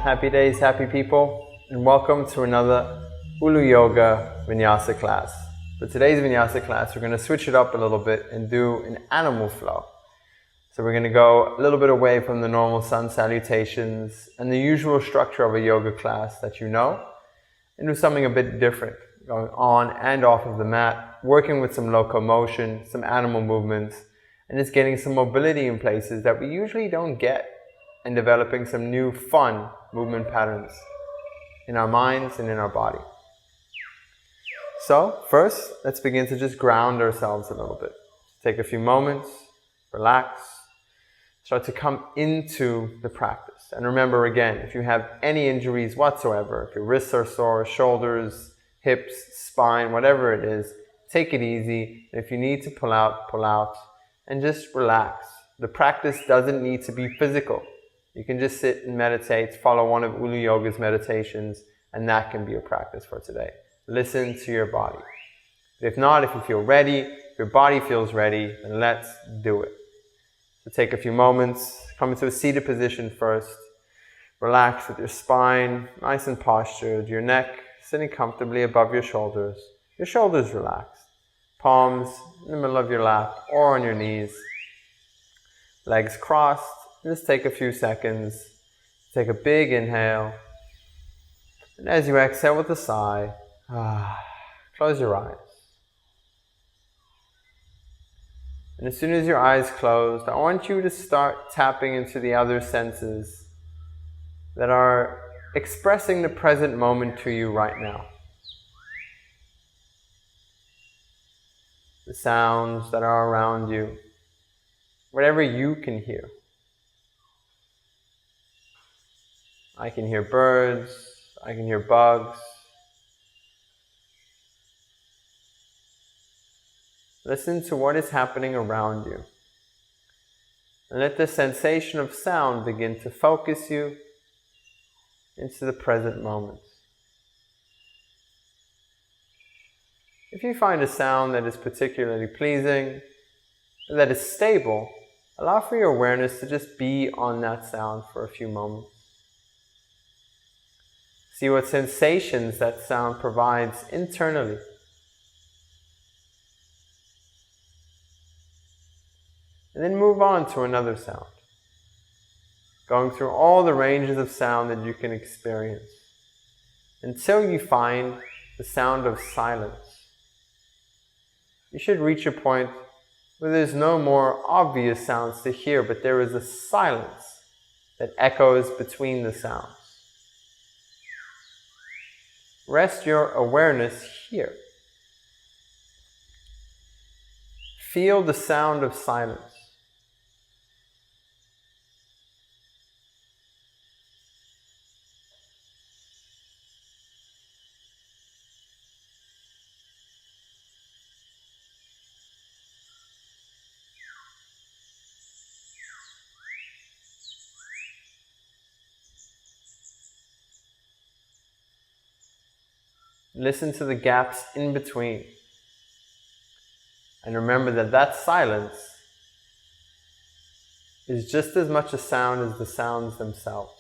Happy days, happy people, and welcome to another Ulu Yoga Vinyasa class. For today's Vinyasa class, we're going to switch it up a little bit and do an animal flow. So we're going to go a little bit away from the normal Sun Salutations and the usual structure of a yoga class that you know, and do something a bit different, going on and off of the mat, working with some locomotion, some animal movements, and just getting some mobility in places that we usually don't get, and developing some new fun movement patterns in our minds and in our body. So first, let's begin to just ground ourselves a little bit. Take a few moments, relax, start to come into the practice. And remember again, if you have any injuries whatsoever, if your wrists are sore, shoulders, hips, spine, whatever it is, take it easy. And if you need to pull out, and just relax. The practice doesn't need to be physical. You can just sit and meditate, follow one of Ulu Yoga's meditations, and that can be your practice for today. Listen to your body. If not, if you feel ready, if your body feels ready, then let's do it. So take a few moments, come into a seated position first. Relax with your spine nice and postured, your neck sitting comfortably above your shoulders relaxed. Palms in the middle of your lap or on your knees. Legs crossed. Just take a few seconds. Take a big inhale. And as you exhale with a sigh, close your eyes. And as soon as your eyes closed, I want you to start tapping into the other senses that are expressing the present moment to you right now. The sounds that are around you, whatever you can hear. I can hear birds, I can hear bugs. Listen to what is happening around you. And let the sensation of sound begin to focus you into the present moment. If you find a sound that is particularly pleasing, that is stable, allow for your awareness to just be on that sound for a few moments. See what sensations that sound provides internally. And then move on to another sound, going through all the ranges of sound that you can experience until you find the sound of silence. You should reach a point where there's no more obvious sounds to hear, but there is a silence that echoes between the sounds. Rest your awareness here. Feel the sound of silence. Listen to the gaps in between. And remember that that silence is just as much a sound as the sounds themselves.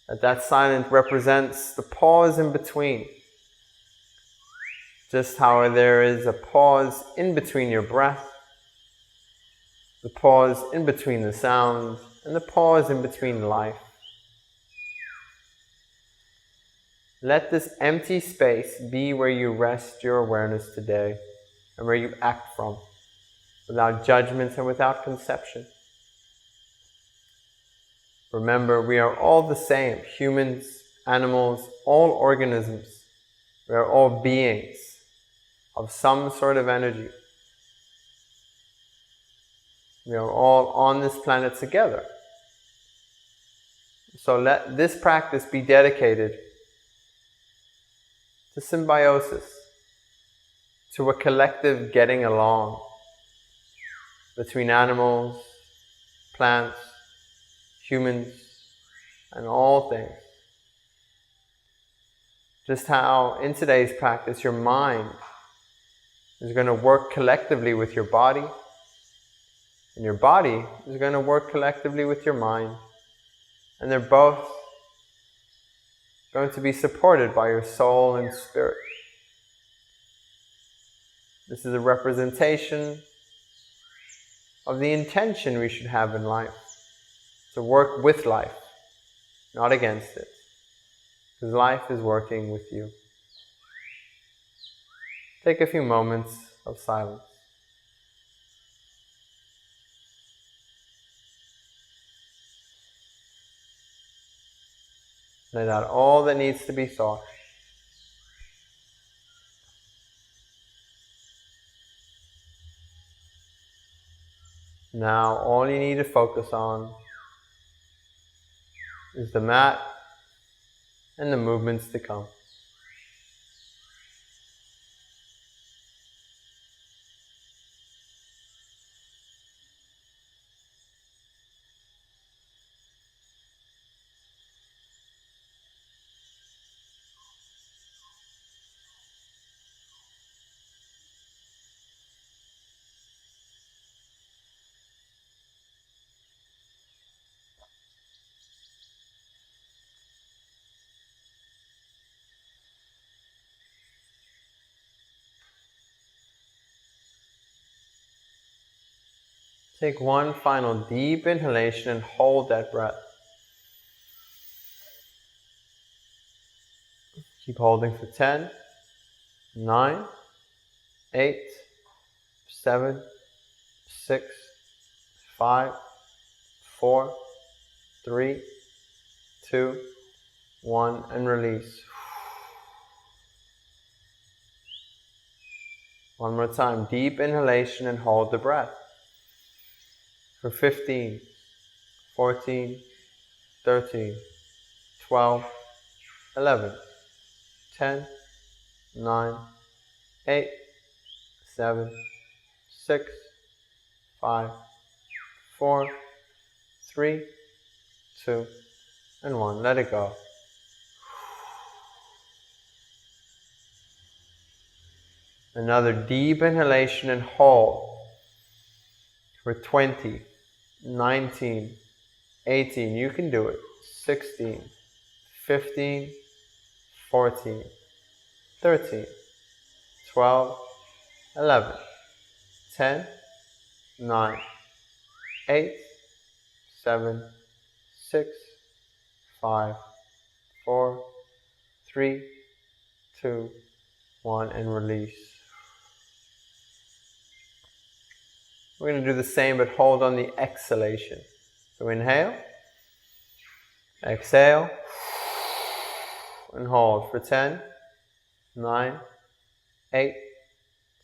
That silence represents the pause in between. Just how there is a pause in between your breath, the pause in between the sounds, and the pause in between life. Let this empty space be where you rest your awareness today and where you act from, without judgments and without conception. Remember, we are all the same, humans, animals, all organisms. We are all beings of some sort of energy. We are all on this planet together. So let this practice be dedicated to symbiosis, to a collective getting along between animals, plants, humans, and all things. Just how in today's practice your mind is going to work collectively with your body, and your body is going to work collectively with your mind. And they're both going to be supported by your soul and spirit. This is a representation of the intention we should have in life. To work with life, not against it. Because life is working with you. Take a few moments of silence. Let out all that needs to be thought. Now all you need to focus on is the mat and the movements to come. Take one final deep inhalation and hold that breath. Keep holding for 10, 9, 8, 7, 6, 5, 4, 3, 2, 1, and release. One more time, deep inhalation and hold the breath. For 15, 14, 13, 12, 11, 10, 9, 8, 7, 6, 5, 4, 3, 2, and 1. Let it go. Another deep inhalation and hold for 20, 19, 18, you can do it, 16, 15, 14, 13, 12, 11, 10, 9, 8, 7, 6, 5, 4, 3, 2, 1, and release. We're going to do the same, but hold on the exhalation. So inhale, exhale, and hold for 10, 9, 8,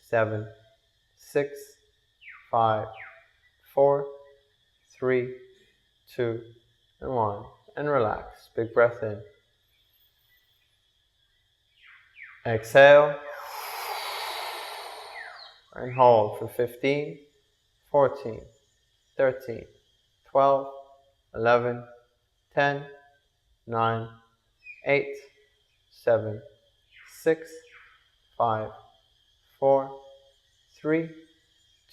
7, 6, 5, 4, 3, 2, and 1. And relax. Big breath in. Exhale, and hold for 15, 14, 13, 12, 11, 10, 9, 8, 7, 6, 5, 4, 3,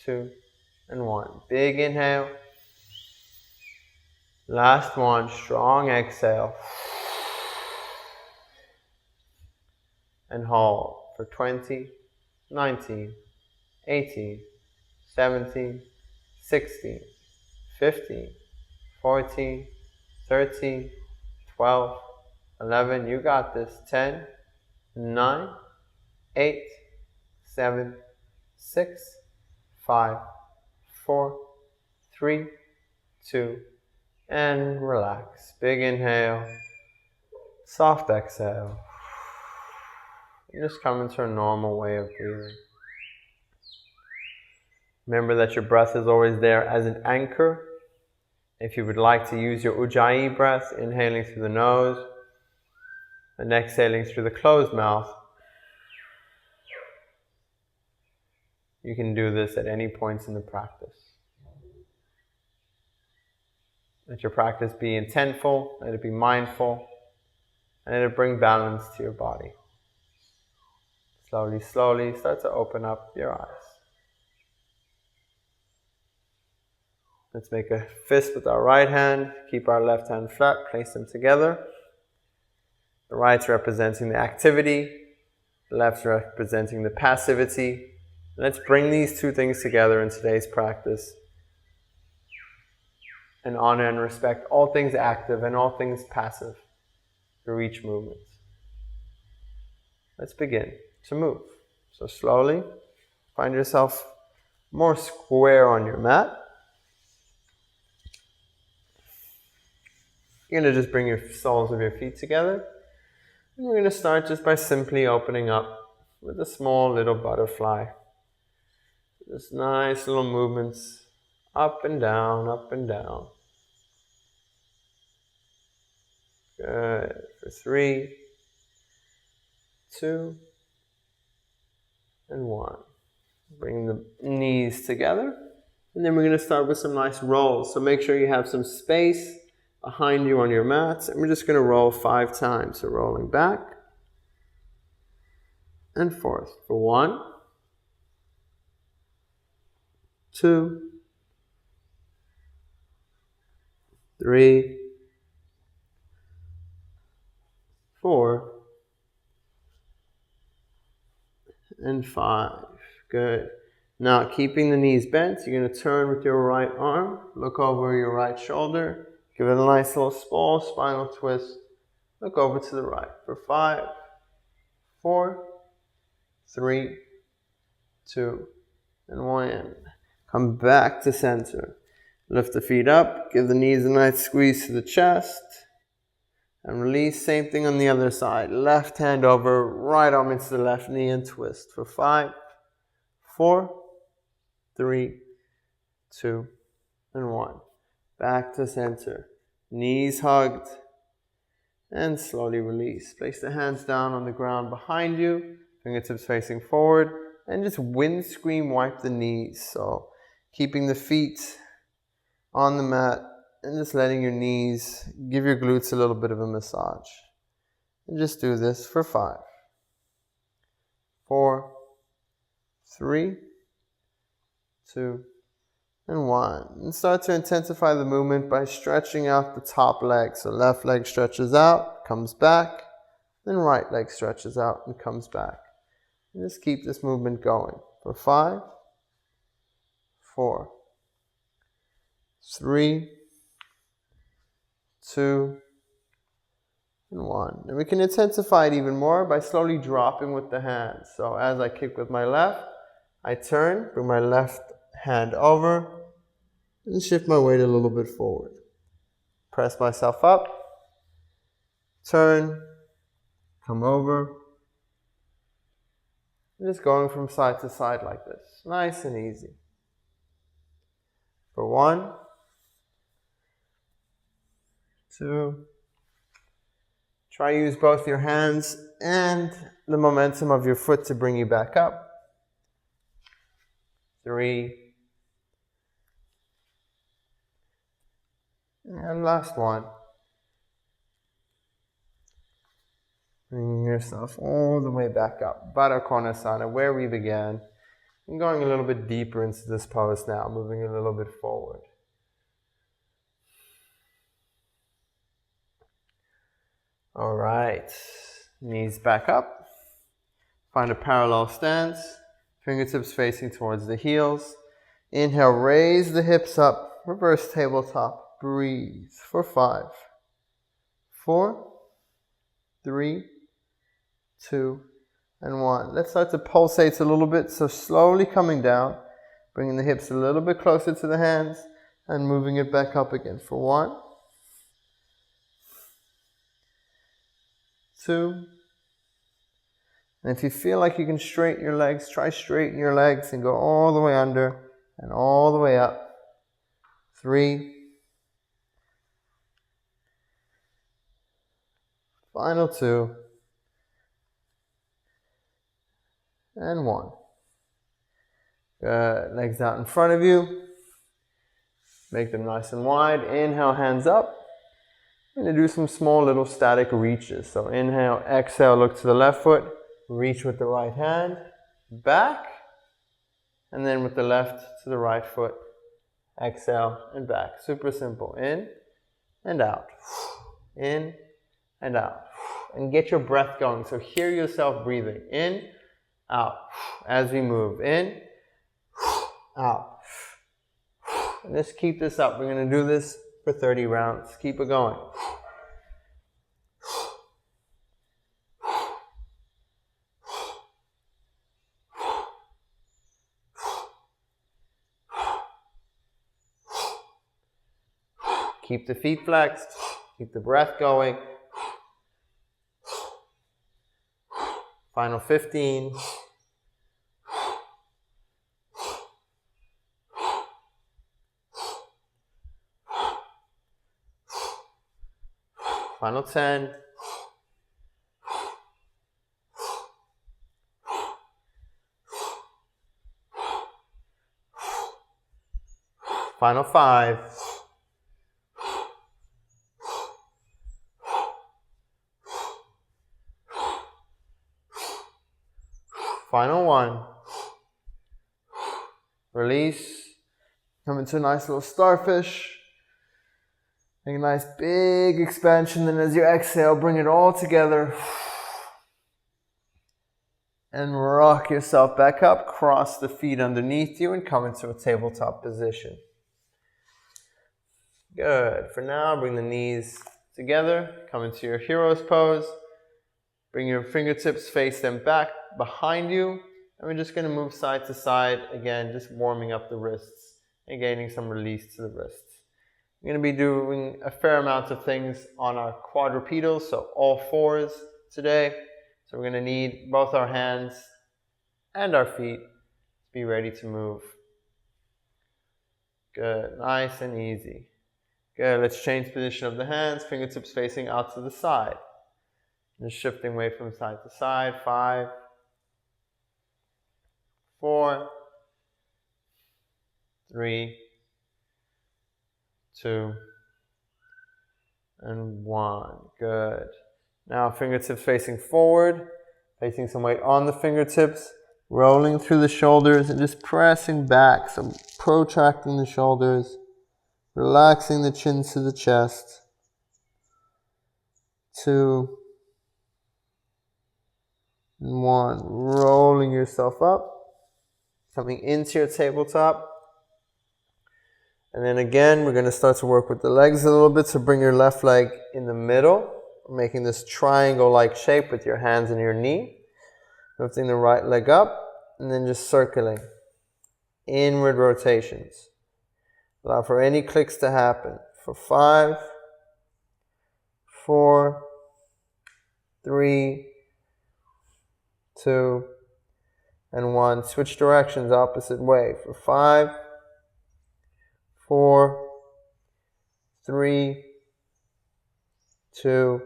2, and 1. Big inhale. Last one, strong exhale. And hold for 20, 19, 18, 17, 16, 15, 14, 13, 12, 11, you got this, 10, 9, 8, 7, 6, 5, 4, 3, 2, and relax. Big inhale, soft exhale. You just come into a normal way of breathing. Remember that your breath is always there as an anchor. If you would like to use your Ujjayi breath, inhaling through the nose and exhaling through the closed mouth, you can do this at any points in the practice. Let your practice be intentful, let it be mindful, and let it bring balance to your body. Slowly, slowly start to open up your eyes. Let's make a fist with our right hand. Keep our left hand flat. Place them together. The right's representing the activity. The left's representing the passivity. Let's bring these two things together in today's practice and honor and respect all things active and all things passive through each movement. Let's begin to move. So slowly, find yourself more square on your mat. You're going to just bring your soles of your feet together. And we're going to start just by simply opening up with a small little butterfly. Just nice little movements up and down, up and down. Good. For 3, 2, and 1. Bring the knees together. And then we're going to start with some nice rolls. So make sure you have some space behind you on your mats. And we're just going to roll 5 times. So rolling back and forth. For 1, 2, 3, 4, and 5. Good. Now, keeping the knees bent, you're going to turn with your right arm, look over your right shoulder, give it a nice little small spinal twist, look over to the right for 5, 4, 3, 2, and 1. Come back to center. Lift the feet up, give the knees a nice squeeze to the chest, and release. Same thing on the other side. Left hand over, right arm into the left knee and twist for 5, 4, 3, 2, and 1. Back to center. Knees hugged. And slowly release. Place the hands down on the ground behind you. Fingertips facing forward. And just windscreen wipe the knees. So keeping the feet on the mat. And just letting your knees give your glutes a little bit of a massage. And just do this for 5, 4, 3, 2, and 1. And start to intensify the movement by stretching out the top leg. So left leg stretches out, comes back, then right leg stretches out and comes back. And just keep this movement going for 5, 4, 3, 2, and 1. And we can intensify it even more by slowly dropping with the hands. So as I kick with my left, I turn, bring my left hand over, and shift my weight a little bit forward. Press myself up, turn, come over, and just going from side to side like this. Nice and easy. For 1, 2, try use both your hands and the momentum of your foot to bring you back up. 3, and last one. Bringing yourself all the way back up. Baddha Konasana, where we began. And going a little bit deeper into this pose now, moving a little bit forward. All right, knees back up. Find a parallel stance. Fingertips facing towards the heels. Inhale, raise the hips up. Reverse tabletop. Breathe for 5, 4, 3, 2, and 1. Let's start to pulsate a little bit. So slowly coming down, bringing the hips a little bit closer to the hands and moving it back up again for 1, 2. And if you feel like you can straighten your legs, try straighten your legs and go all the way under and all the way up. 3. Final 2. And 1. Good. Legs out in front of you. Make them nice and wide. Inhale, hands up. I'm going to do some small little static reaches. So inhale, exhale, look to the left foot. Reach with the right hand. Back. And then with the left to the right foot. exhale, and back. Super simple. In and out. In and out. And get your breath going. So hear yourself breathing. In, out. As we move. In, out. And just keep this up. We're going to do this for 30 rounds. Keep it going. Keep the feet flexed. Keep the breath going. Final 15. Final 10. Final 5. Final 1. Release. Come into a nice little starfish. Make a nice big expansion. Then as you exhale, bring it all together. And rock yourself back up. Cross the feet underneath you and come into a tabletop position. Good. For now, bring the knees together. Come into your hero's pose. Bring your fingertips, face them back behind you. And we're just going to move side to side. Again, just warming up the wrists and gaining some release to the wrists. We're going to be doing a fair amount of things on our quadrupedals, so all fours today. So we're going to need both our hands and our feet to be ready to move. Good. Nice and easy. Good. Let's change position of the hands. Fingertips facing out to the side. Just shifting away from side to side. 5, 4, 3, 2, and 1. Good. Now fingertips facing forward, placing some weight on the fingertips, rolling through the shoulders and just pressing back. So protracting the shoulders, relaxing the chin to the chest. 2, and 1. Rolling yourself up, coming into your tabletop. And then again, we're going to start to work with the legs a little bit. So bring your left leg in the middle, making this triangle-like shape with your hands and your knee. Lifting the right leg up, and then just circling. Inward rotations. Allow for any clicks to happen. For 5, 4, 3, 2, and 1. Switch directions, opposite way. For 5, 4, 3, 2,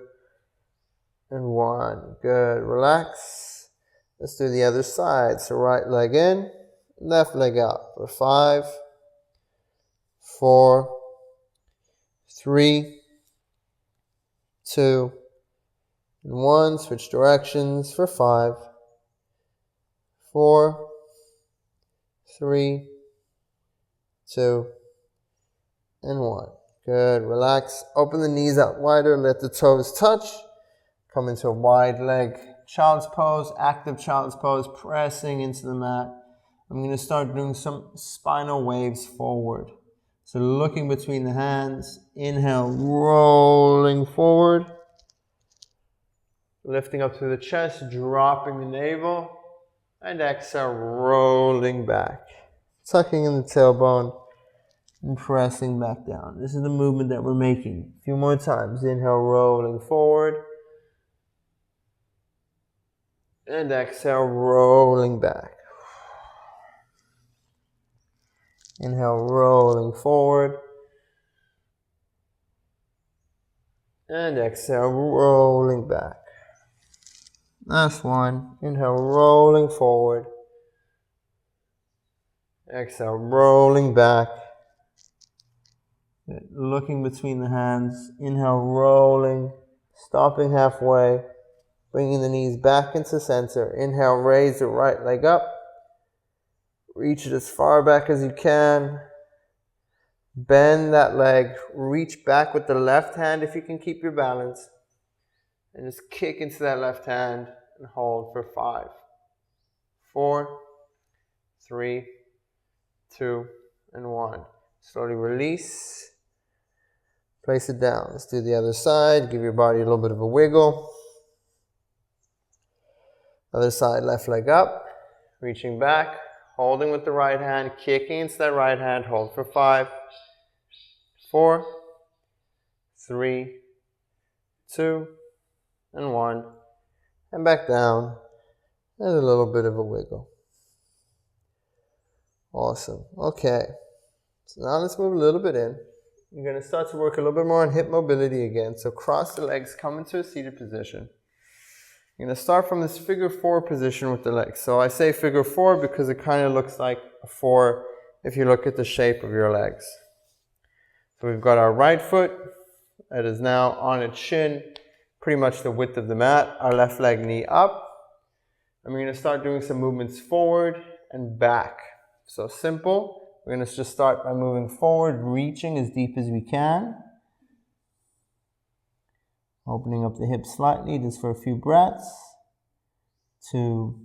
and 1. Good. Relax. Let's do the other side. So right leg in, left leg out. For 5, 4, 3, 2, and 1. Switch directions. For 5, 4, 3, 2, and 1. Good. Relax. Open the knees out wider. Let the toes touch. Come into a wide leg child's pose, active child's pose, pressing into the mat. I'm going to start doing some spinal waves forward. So looking between the hands. Inhale, rolling forward. Lifting up through the chest, dropping the navel. And exhale, rolling back. Tucking in the tailbone. And pressing back down. This is the movement that we're making. A few more times. Inhale, rolling forward. And exhale, rolling back. Inhale, rolling forward. And exhale, rolling back. Last one. Inhale, rolling forward. Exhale, rolling back. Looking between the hands. Inhale, rolling. Stopping halfway. Bringing the knees back into center. Inhale, raise the right leg up. Reach it as far back as you can. Bend that leg, reach back with the left hand if you can keep your balance. And just kick into that left hand and hold for 5, 4, 3, 2, and 1. Slowly release. Place it down. Let's do the other side. Give your body a little bit of a wiggle. Other side, left leg up. Reaching back. Holding with the right hand. Kicking into that right hand. Hold for 5, 4, 3, 2, and 1. And back down. And a little bit of a wiggle. Awesome. Okay. So now let's move a little bit in. You're going to start to work a little bit more on hip mobility again. So cross the legs, come into a seated position. You're going to start from this figure 4 position with the legs. So I say figure 4 because it kind of looks like a 4 if you look at the shape of your legs. So we've got our right foot that is now on its shin, pretty much the width of the mat. Our left leg, knee up. And we're going to start doing some movements forward and back. So simple. We're going to just start by moving forward, reaching as deep as we can. Opening up the hips slightly just for a few breaths. 2,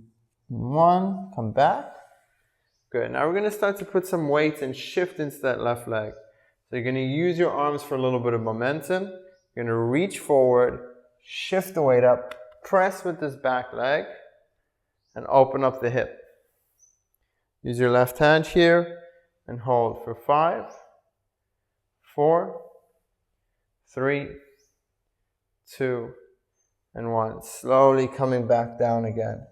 1. Come back. Good. Now we're going to start to put some weight and shift into that left leg. So you're going to use your arms for a little bit of momentum. You're going to reach forward, shift the weight up, press with this back leg, and open up the hip. Use your left hand here and hold for 5, 4, 3, 2, and 1. Slowly coming back down again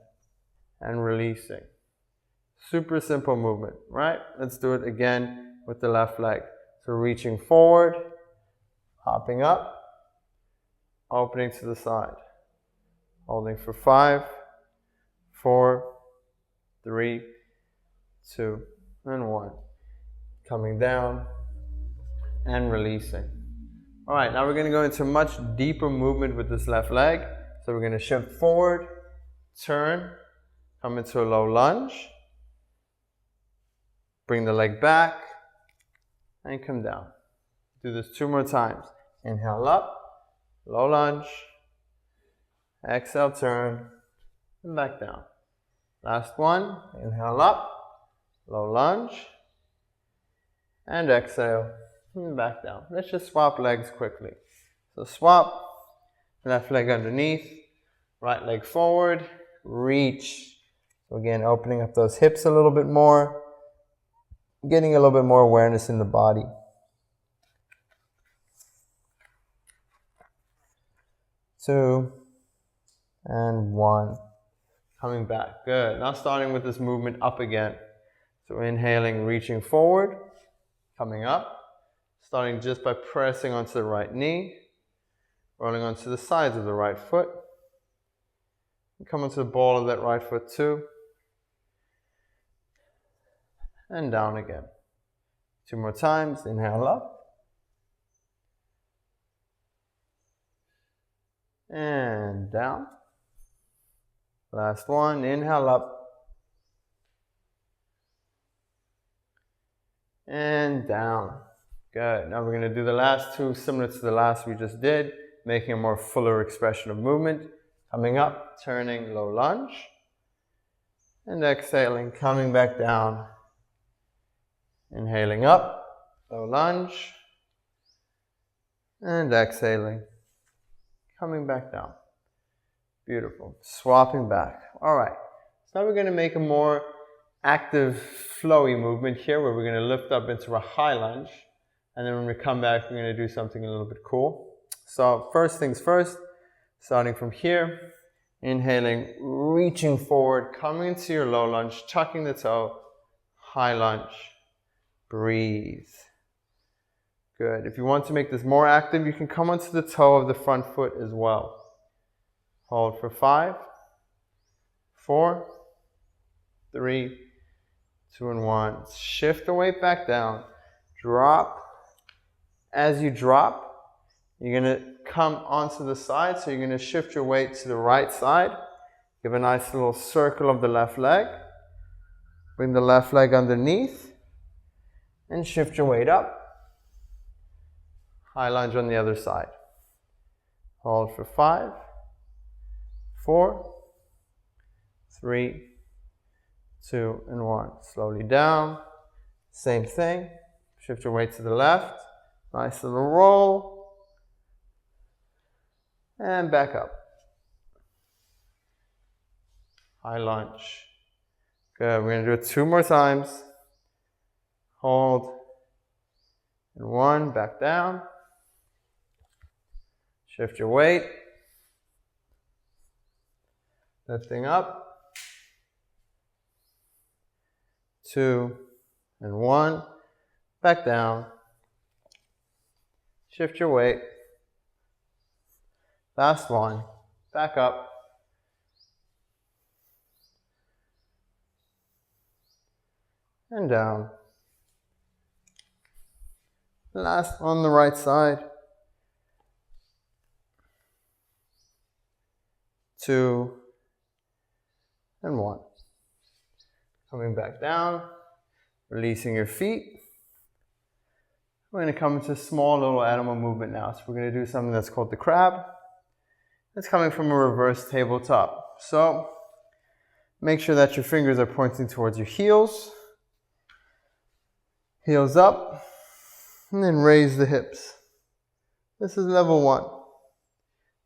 and releasing. Super simple movement, right? Let's do it again with the left leg. So reaching forward, hopping up, opening to the side. Holding for 5, 4, 3, 2, and 1. Coming down and releasing. All right, now we're going to go into much deeper movement with this left leg. So we're going to shift forward, turn, come into a low lunge, bring the leg back, and come down. Do this 2 more times. Inhale up, low lunge, exhale, turn, and back down. Last one, inhale up, low lunge, and exhale, and back down. Let's just swap legs quickly. So swap, left leg underneath, right leg forward, reach. So again, opening up those hips a little bit more, getting a little bit more awareness in the body. 2, and 1. Coming back. Good. Now starting with this movement up again. So inhaling, reaching forward, coming up. Starting just by pressing onto the right knee, rolling onto the sides of the right foot. And come onto the ball of that right foot too. And down again. 2 more times. Inhale up. And down. Last one. Inhale up. And down. Good. Now we're going to do the last 2 similar to the last we just did, making a more fuller expression of movement. Coming up, turning, low lunge. And exhaling, coming back down. Inhaling up, low lunge. And exhaling, coming back down. Beautiful. Swapping back. All right. So now we're going to make a more active, flowy movement here where we're going to lift up into a high lunge. And then when we come back, we're going to do something a little bit cool. So first things first, starting from here, inhaling, reaching forward, coming into your low lunge, tucking the toe, high lunge, breathe. Good. If you want to make this more active, you can come onto the toe of the front foot as well. Hold for 5, 4, 3, 2, and 1. Shift the weight back down. Drop. As you drop, you're going to come onto the side, so you're going to shift your weight to the right side. Give a nice little circle of the left leg. Bring the left leg underneath and shift your weight up. High lunge on the other side. Hold for 5, 4, 3, 2, and 1. Slowly down. Same thing. Shift your weight to the left. Nice little roll. And back up. High lunge. Good. We're going to do it 2 more times. Hold. And 1. Back down. Shift your weight. Lifting up. 2 and 1. Back down. Shift your weight. Last one. Back up. And down. Last on the right side. 2 and 1. Coming back down, releasing your feet. We're going to come into a small little animal movement now. So we're going to do something that's called the crab. It's coming from a reverse tabletop. So make sure that your fingers are pointing towards your heels. Heels up, and then raise the hips. This is level 1.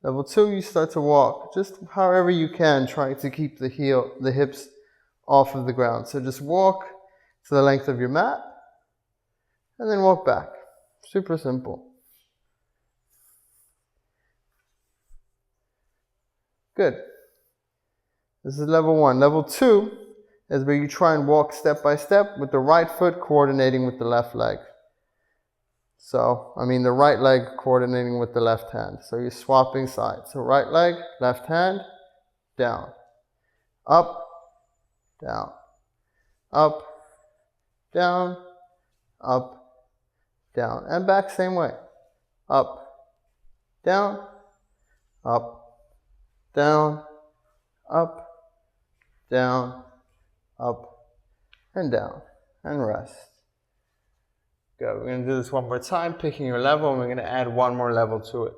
Level 2, you start to walk, just however you can, trying to keep the hips off of the ground. So just walk to the length of your mat, and then walk back. Super simple. Good. This is level 1. Level 2 is where you try and walk step by step with the right foot coordinating with the left leg. So, the right leg coordinating with the left hand. So you're swapping sides. So right leg, left hand, down, up, down, up, down, up, down. And back same way. Up, down, up, down, up, down, up, and down. And rest. Good. We're going to do this one more time, picking your level, and we're going to add one more level to it.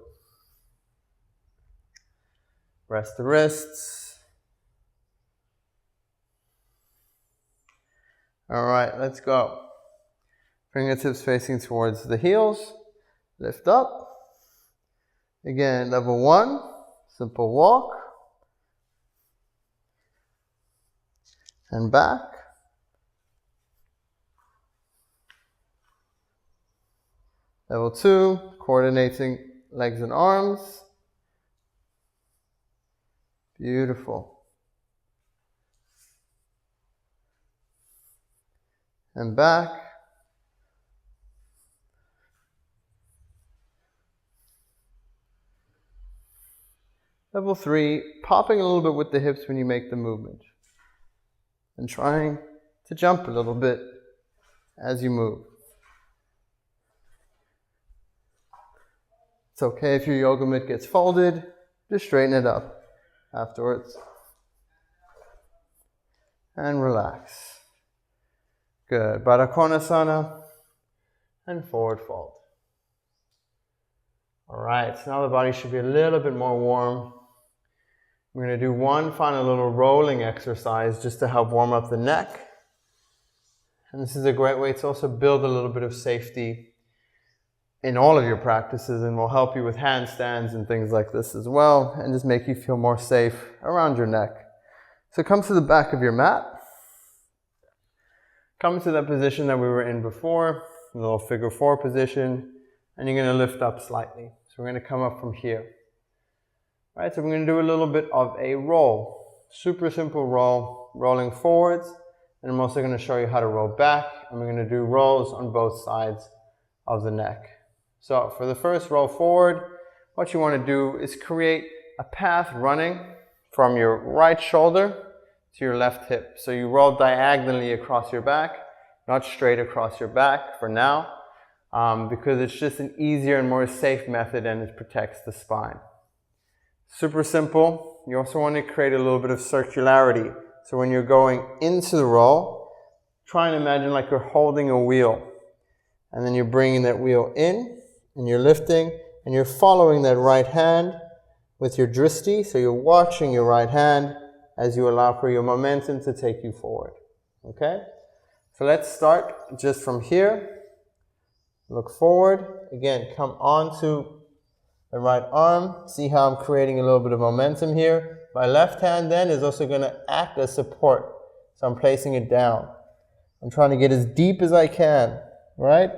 Rest the wrists. All right, let's go. Fingertips facing towards the heels. Lift up. Again, level 1, simple walk. And back. Level 2, coordinating legs and arms. Beautiful. And back. Level 3, popping a little bit with the hips when you make the movement. And trying to jump a little bit as you move. It's okay if your yoga mat gets folded, just straighten it up afterwards. And relax. Good. Baddha Konasana and forward fold. Alright, so now the body should be a little bit more warm. We're going to do one final little rolling exercise just to help warm up the neck. And this is a great way to also build a little bit of safety in all of your practices, and will help you with handstands and things like this as well, and just make you feel more safe around your neck. So come to the back of your mat. Come to that position that we were in before, a little figure 4 position, and you're going to lift up slightly. So we're going to come up from here. All right, so we're going to do a little bit of a roll. Super simple roll, rolling forwards, and I'm also going to show you how to roll back, and we're going to do rolls on both sides of the neck. So for the first roll forward, what you want to do is create a path running from your right shoulder to your left hip. So you roll diagonally across your back, not straight across your back for now, because it's just an easier and more safe method, and it protects the spine. Super simple. You also want to create a little bit of circularity. So when you're going into the roll, try and imagine like you're holding a wheel, and then you're bringing that wheel in And you're lifting, and you're following that right hand with your dristi. So you're watching your right hand as you allow for your momentum to take you forward. Okay? So let's start just from here. Look forward. Again, come onto the right arm. See how I'm creating a little bit of momentum here. My left hand then is also going to act as support. So I'm placing it down. I'm trying to get as deep as I can, right?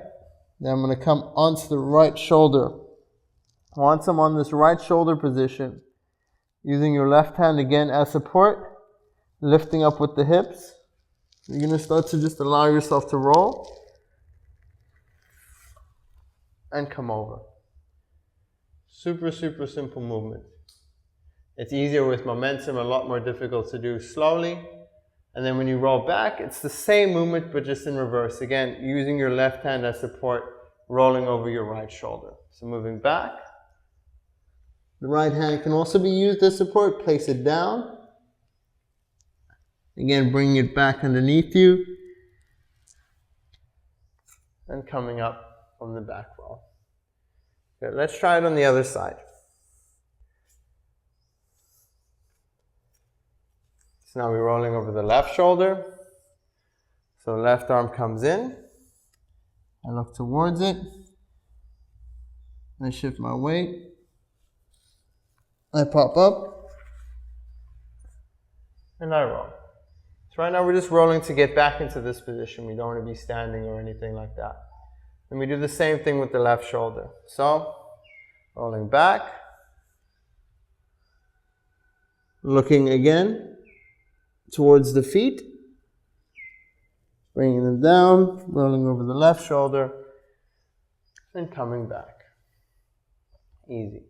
Then I'm going to come onto the right shoulder. Once I'm on this right shoulder position, using your left hand again as support, lifting up with the hips, you're going to start to just allow yourself to roll and come over. Super, super simple movement. It's easier with momentum, a lot more difficult to do slowly. And then when you roll back, it's the same movement, but just in reverse. Again, using your left hand as support, rolling over your right shoulder. So moving back. The right hand can also be used as support. Place it down. Again, bringing it back underneath you. And coming up from the back roll. Good. Let's try it on the other side. So now we're rolling over the left shoulder. So the left arm comes in. I look towards it. I shift my weight. I pop up. And I roll. So right now we're just rolling to get back into this position. We don't want to be standing or anything like that. And we do the same thing with the left shoulder. So, rolling back. Looking again towards the feet, bringing them down, rolling over the left shoulder, and coming back. Easy.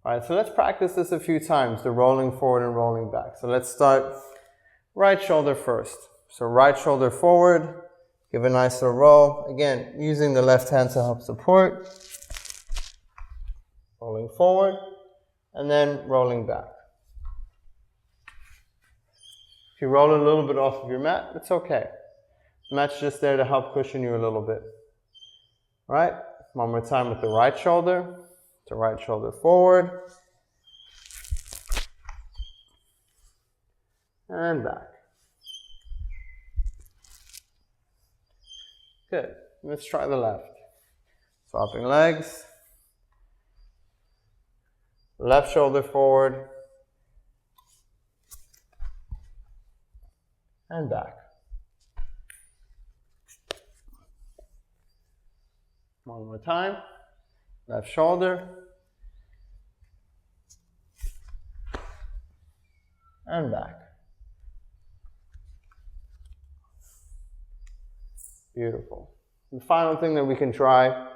All right, so let's practice this a few times, the rolling forward and rolling back. So let's start right shoulder first. So right shoulder forward, give a nice little roll. Again, using the left hand to help support. Rolling forward, and then rolling back. If you roll a little bit off of your mat, it's okay. The mat's just there to help cushion you a little bit. All right, one more time with the right shoulder. To right shoulder forward. And back. Good. Let's try the left. Swapping legs. Left shoulder forward. And back. One more time. Left shoulder. And back. Beautiful. The final thing that we can try,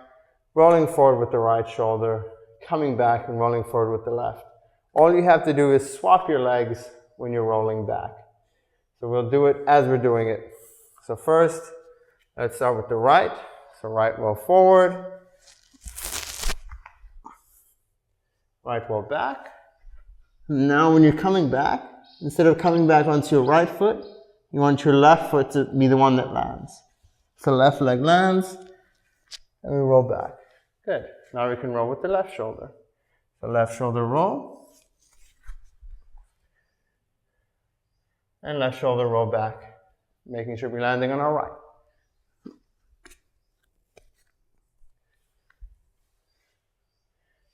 rolling forward with the right shoulder, coming back and rolling forward with the left. All you have to do is swap your legs when you're rolling back. So we'll do it as we're doing it. So first, let's start with the right. So right roll forward. Right roll back. Now when you're coming back, instead of coming back onto your right foot, you want your left foot to be the one that lands. So left leg lands, and we roll back. Good. Now we can roll with the left shoulder. So left shoulder roll. And left shoulder roll back, making sure we're landing on our right.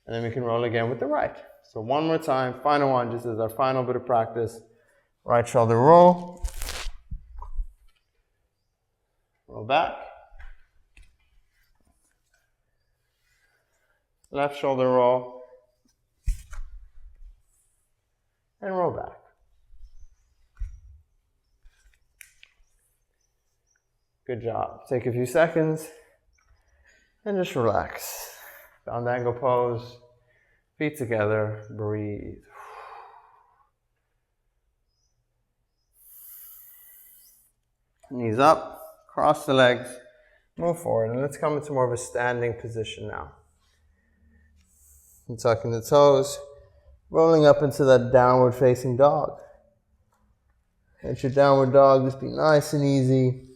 And then we can roll again with the right. So one more time, final one, just as our final bit of practice. Right shoulder roll. Roll back. Left shoulder roll. And roll back. Good job. Take a few seconds and just relax. Down angle pose, feet together, breathe. Knees up, cross the legs, move forward, and let's come into more of a standing position now. And tucking the toes, rolling up into that downward facing dog. Let your downward dog just be nice and easy.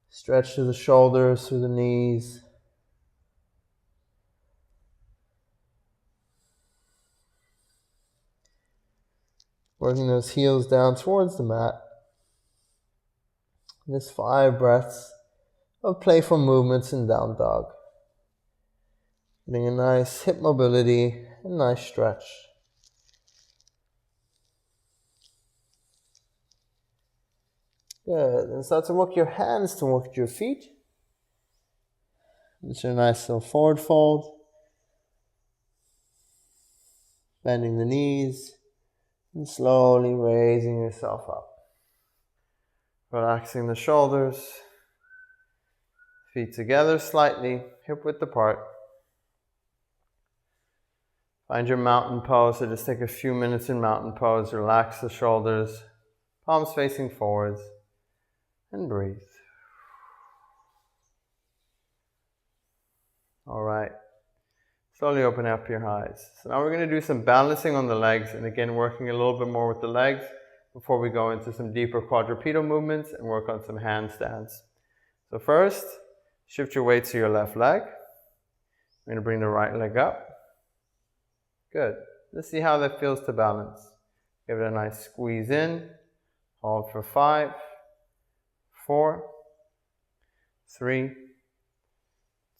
Stretch through the shoulders, through the knees. Working those heels down towards the mat. Just 5 breaths of playful movements in down dog. Getting a nice hip mobility, a nice stretch. Good. And start to walk your hands towards your feet. Just a nice little forward fold. Bending the knees and slowly raising yourself up. Relaxing the shoulders. Feet together slightly, hip width apart. Find your mountain pose, so just take a few minutes in mountain pose. Relax the shoulders, palms facing forwards, and breathe. All right. Slowly open up your eyes. So now we're going to do some balancing on the legs, and again working a little bit more with the legs before we go into some deeper quadrupedal movements and work on some handstands. So first, shift your weight to your left leg. We're going to bring the right leg up. Good. Let's see how that feels to balance. Give it a nice squeeze in. Hold for 5, 4, 3,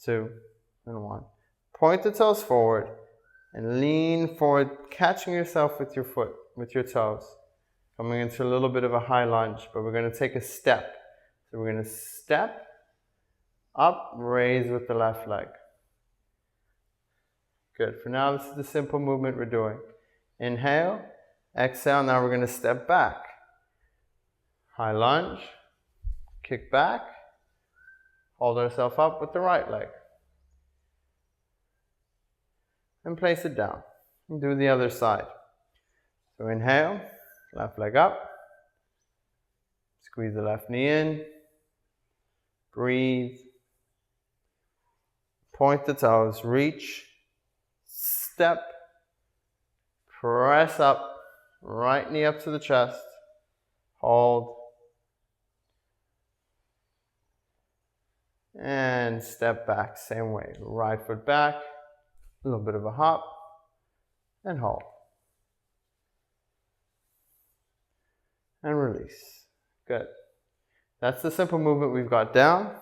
2, and 1. Point the toes forward and lean forward, catching yourself with your foot, with your toes. Coming into a little bit of a high lunge, but we're going to take a step. So we're going to step up, raise with the left leg. Good. For now, this is the simple movement we're doing. Inhale, exhale. Now we're going to step back. High lunge, kick back, hold ourselves up with the right leg. And place it down. And do the other side. So inhale, left leg up. Squeeze the left knee in. Breathe. Point the toes, reach. Step, press up, right knee up to the chest, hold, and step back, same way, right foot back, a little bit of a hop, and hold, and release. Good. That's the simple movement we've got down.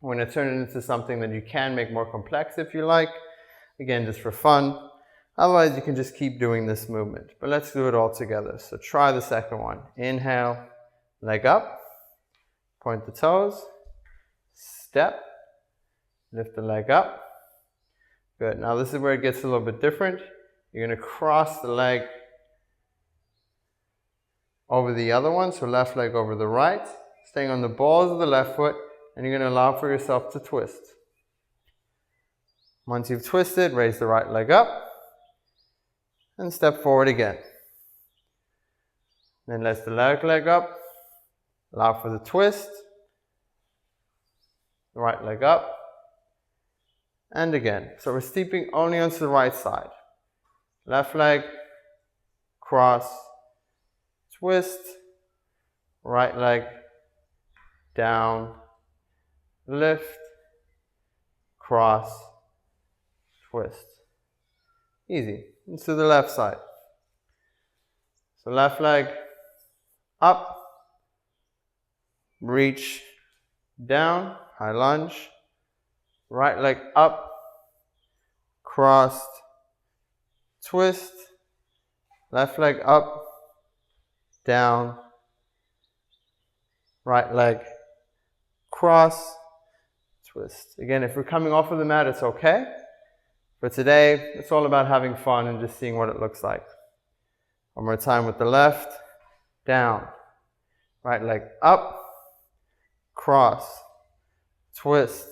We're going to turn it into something that you can make more complex if you like. Again, just for fun. Otherwise, you can just keep doing this movement. But let's do it all together. So try the second one. Inhale, leg up. Point the toes. Step. Lift the leg up. Good. Now this is where it gets a little bit different. You're going to cross the leg over the other one. So left leg over the right. Staying on the balls of the left foot. And you're going to allow for yourself to twist. Once you've twisted, raise the right leg up and step forward again. Then lift the left leg up, allow for the twist, the right leg up, and again. So we're stepping only onto the right side. Left leg, cross, twist, right leg, down, lift, cross, twist. Easy. And to the left side. So left leg up, reach down, high lunge, right leg up, crossed, twist, left leg up, down, right leg, cross, twist. Again, if we're coming off of the mat, it's okay. For today, it's all about having fun and just seeing what it looks like. One more time with the left, down, right leg up, cross, twist,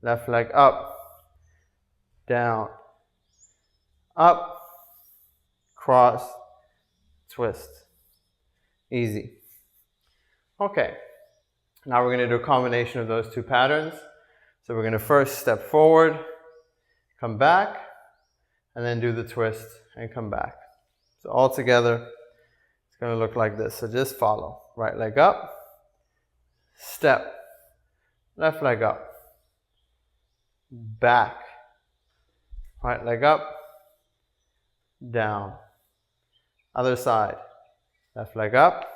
left leg up, down, up, cross, twist. Easy. Okay, now we're going to do a combination of those two patterns. So we're going to first step forward, come back, and then do the twist and come back. So all together, it's going to look like this. So just follow. Right leg up, step, left leg up, back, right leg up, down, Other side. Left leg up,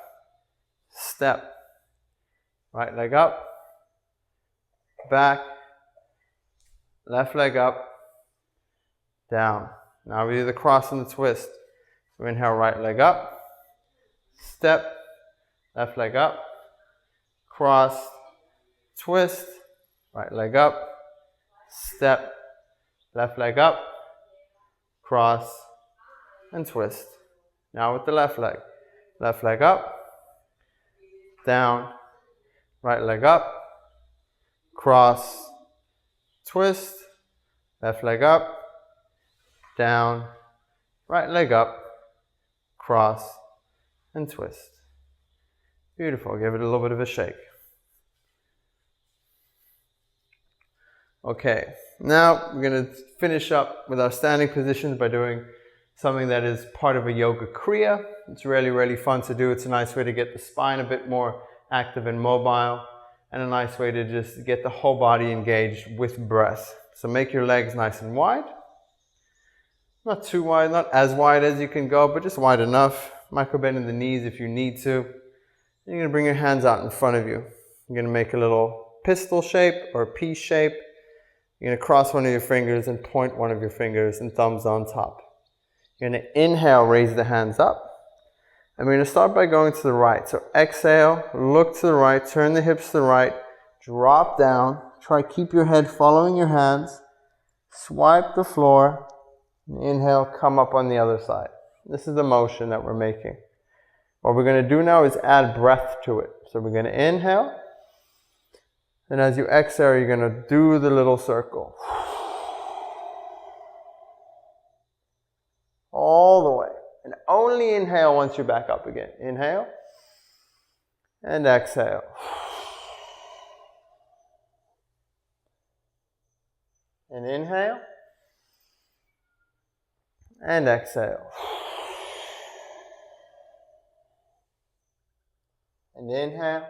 step. Right leg up, back, left leg up, down. Now we do the cross and the twist. So inhale, right leg up, step, left leg up, cross, twist, right leg up, step, left leg up, cross, and twist. Now with the left leg up, down, right leg up, cross, twist, left leg up, down, right leg up, cross, and twist. Beautiful. Give it a little bit of a shake. Okay, now we're going to finish up with our standing positions by doing something that is part of a yoga kriya. It's really, really fun to do. It's a nice way to get the spine a bit more active and mobile, and a nice way to just get the whole body engaged with breath. So make your legs nice and wide. Not too wide, not as wide as you can go, but just wide enough. Micro bend in the knees if you need to. You're going to bring your hands out in front of you. You're going to make a little pistol shape or P shape. You're going to cross one of your fingers and point one of your fingers and thumbs on top. You're going to inhale, raise the hands up. And we're going to start by going to the right. So exhale, look to the right, turn the hips to the right, drop down. Try to keep your head following your hands. Swipe the floor. Inhale, come up on the other side. This is the motion that we're making. What we're going to do now is add breath to it. So we're going to inhale. And as you exhale, you're going to do the little circle. All the way. And only inhale once you're back up again. Inhale. And exhale. And inhale. And exhale. And inhale.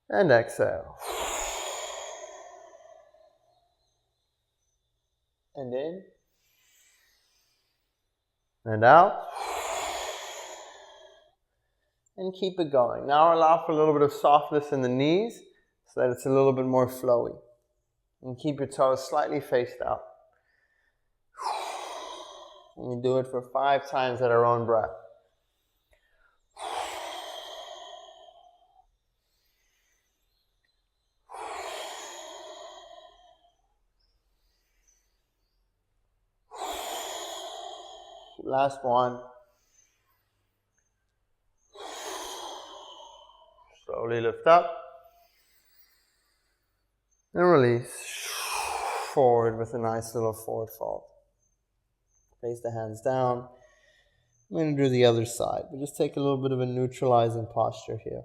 And exhale. And in. And out. And keep it going. Now allow for a little bit of softness in the knees so that it's a little bit more flowy. And keep your toes slightly faced out. And we do it for 5 times at our own breath. Last one. Slowly lift up. And release. Forward with a nice little forward fold. Place the hands down. I'm going to do the other side, but just take a little bit of a neutralizing posture here.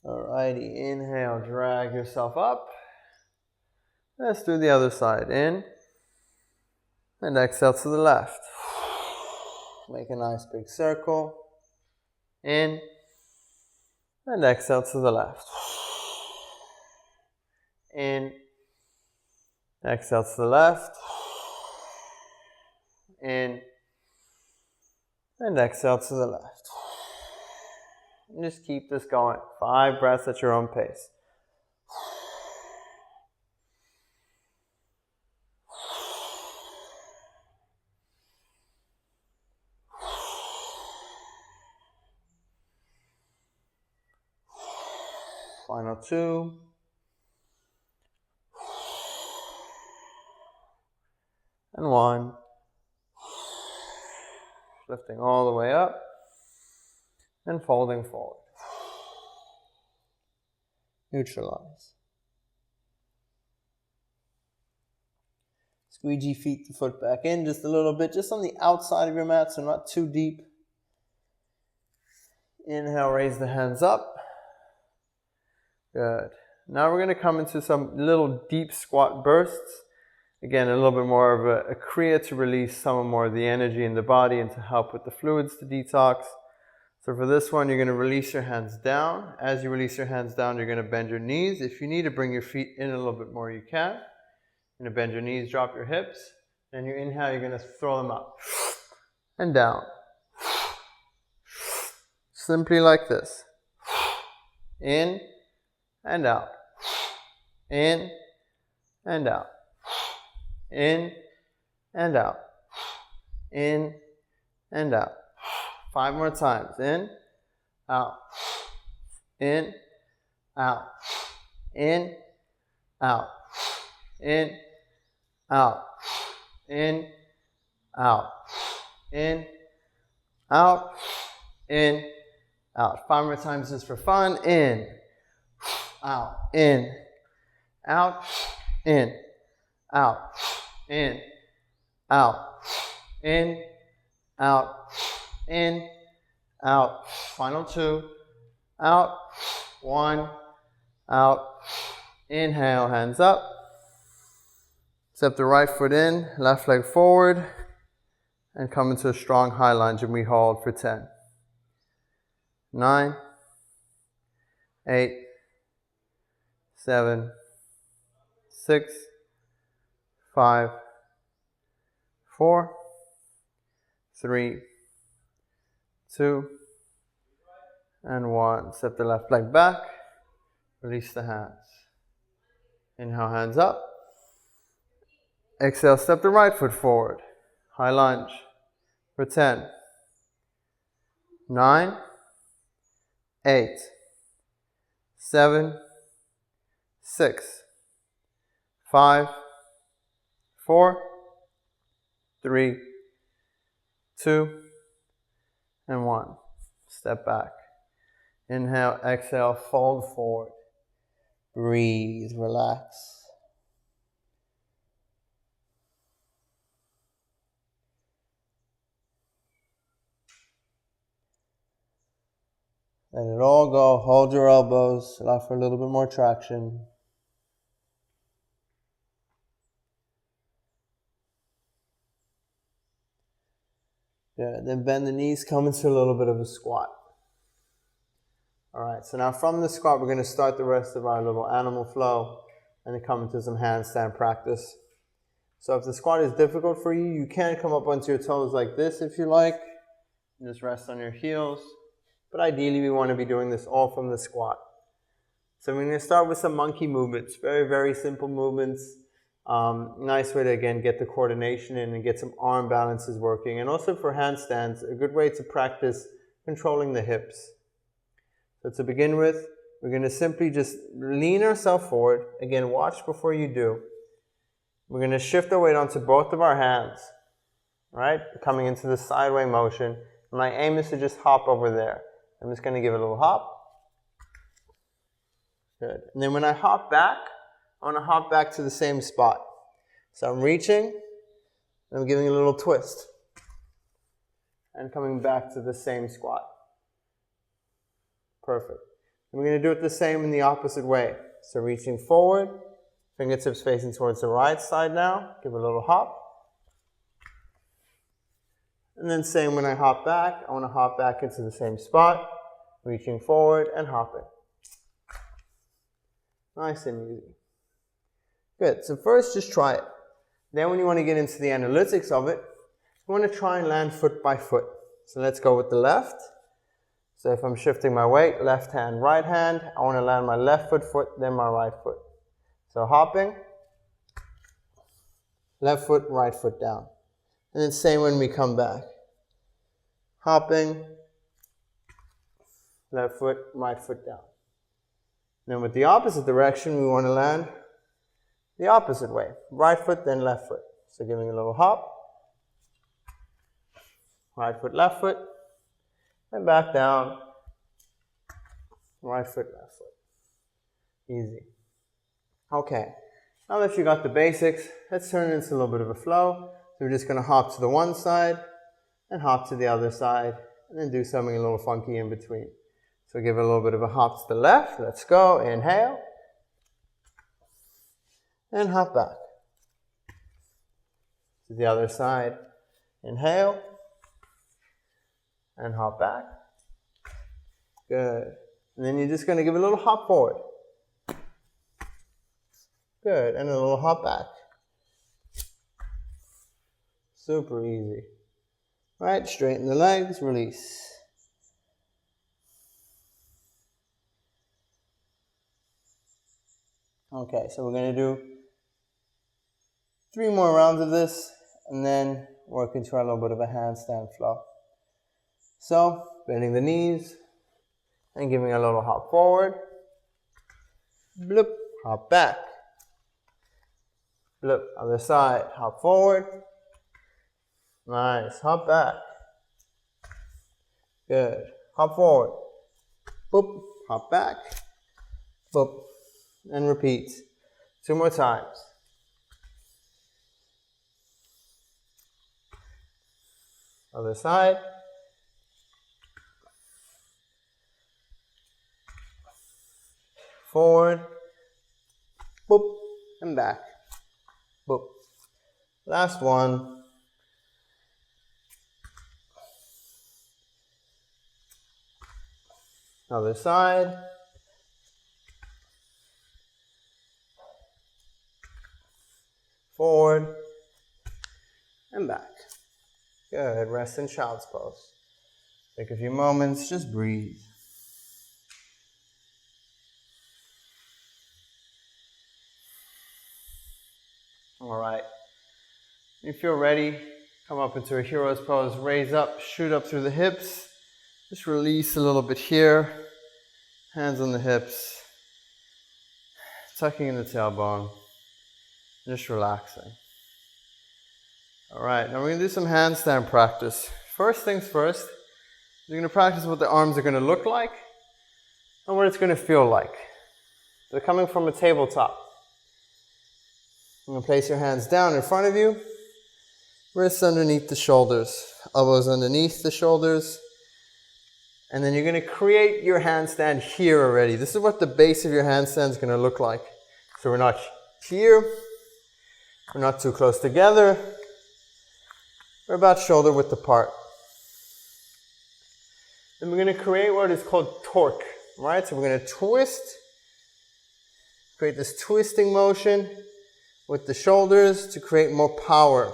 Alrighty, inhale, drag yourself up. Let's do the other side. In. And exhale to the left. Make a nice big circle. In. And exhale to the left. In. Exhale to the left. In. And exhale to the left. And just keep this going. 5 breaths at your own pace. Final 2. And 1. Lifting all the way up. And folding forward. Neutralize. Squeegee feet to foot back in just a little bit, just on the outside of your mat, so not too deep. Inhale, raise the hands up. Good. Now we're going to come into some little deep squat bursts. Again, a little bit more of a kriya to release some more of the energy in the body and to help with the fluids to detox. So for this one, you're going to release your hands down. As you release your hands down, you're going to bend your knees. If you need to bring your feet in a little bit more, you can. You're going to bend your knees, drop your hips. Then you inhale, you're going to throw them up and down. Simply like this. In and out. In and out. In and out. In and out. 5 more times. In, out. In, out. In, out. In, out. In, out. In, out. In, out. 5 more times just for fun. In, out. In, out. In, out. In, out. In, out. In, out. Final 2. Out. 1. Out. Inhale, hands up. Step the right foot in, left leg forward, and come into a strong high lunge, and we hold for 10. 9, 8, 7, 6, 5, 4, 3, 2, and 1. Step the left leg back, release the hands. Inhale, hands up. Exhale, step the right foot forward. High lunge for 10, 9, 8, 7, 6, 5, 4, 3, 2, and 1. Step back. Inhale, exhale, fold forward. Breathe, relax. Let it all go. Hold your elbows. Allow for a little bit more traction. Good. Then bend the knees, come into a little bit of a squat. Alright, so now from the squat, we're going to start the rest of our little animal flow and then come into some handstand practice. So if the squat is difficult for you, you can come up onto your toes like this if you like. And just rest on your heels. But ideally, we want to be doing this all from the squat. So we're going to start with some monkey movements. Very, very simple movements. Nice way to, again, get the coordination in and get some arm balances working. And also for handstands, a good way to practice controlling the hips. So to begin with, we're going to simply just lean ourselves forward. Again, watch before you do. We're going to shift our weight onto both of our hands. Right? Coming into the sideway motion. My aim is to just hop over there. I'm just going to give it a little hop. Good. And then when I hop back, I want to hop back to the same spot. So I'm reaching, and I'm giving a little twist. And coming back to the same squat. Perfect. And we're going to do it the same in the opposite way. So reaching forward, fingertips facing towards the right side now. Give it a little hop. And then same when I hop back, I want to hop back into the same spot, reaching forward and hopping. Nice and easy. Good, so first just try it. Then when you want to get into the analytics of it, you want to try and land foot by foot. So let's go with the left. So if I'm shifting my weight, left hand, right hand, I want to land my left foot, then my right foot. So hopping, left foot, right foot down. And then same when we come back. Hopping, left foot, right foot down. Then with the opposite direction, we want to land the opposite way. Right foot, then left foot. So giving a little hop. Right foot, left foot. And back down. Right foot, left foot. Easy. Okay. Now that you got the basics, let's turn it into a little bit of a flow. So we're just going to hop to the one side and hop to the other side and then do something a little funky in between. So give it a little bit of a hop to the left. Let's go. Inhale. And hop back. To the other side. Inhale. And hop back. Good. And then you're just going to give a little hop forward. Good. And a little hop back. Super easy. Right, straighten the legs, release. Okay, so we're going to do 3 more rounds of this and then work into our little bit of a handstand flow. So, bending the knees and giving a little hop forward. Bloop, hop back. Bloop, other side, hop forward. Nice, hop back. Good, hop forward. Boop, hop back. Boop, and repeat. 2 more times. Other side. Forward. Boop, and back. Boop. Last one. Other side. Forward. And back. Good. Rest in child's pose. Take a few moments, just breathe. All right. If you're ready, come up into a hero's pose. Raise up, shoot up through the hips. Just release a little bit here. Hands on the hips. Tucking in the tailbone. Just relaxing. All right, now we're going to do some handstand practice. First things first, you're going to practice what the arms are going to look like and what it's going to feel like. They're coming from a tabletop. You're going to place your hands down in front of you, wrists underneath the shoulders, elbows underneath the shoulders, and then you're going to create your handstand here already. This is what the base of your handstand is going to look like. So we're not here, we're not too close together. We're about shoulder width apart. Then we're going to create what is called torque, right? So we're going to twist, create this twisting motion with the shoulders to create more power.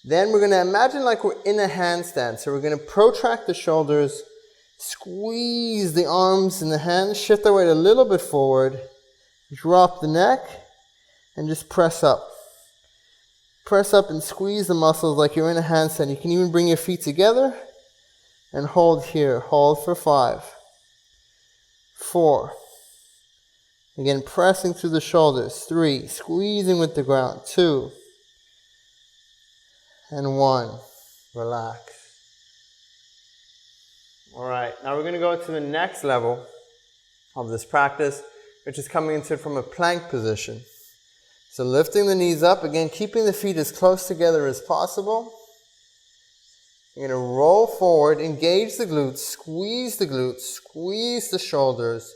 Then we're going to imagine like we're in a handstand. So we're going to protract the shoulders, squeeze the arms and the hands, shift their weight a little bit forward, drop the neck, and just press up. Press up and squeeze the muscles like you're in a handstand. You can even bring your feet together and hold here. Hold for 5, 4. Again, pressing through the shoulders. 3, squeezing with the ground. 2, and 1. Relax. All right, now we're going to go to the next level of this practice, which is coming into it from a plank position. So lifting the knees up, again, keeping the feet as close together as possible. You're going to roll forward, engage the glutes, squeeze the shoulders,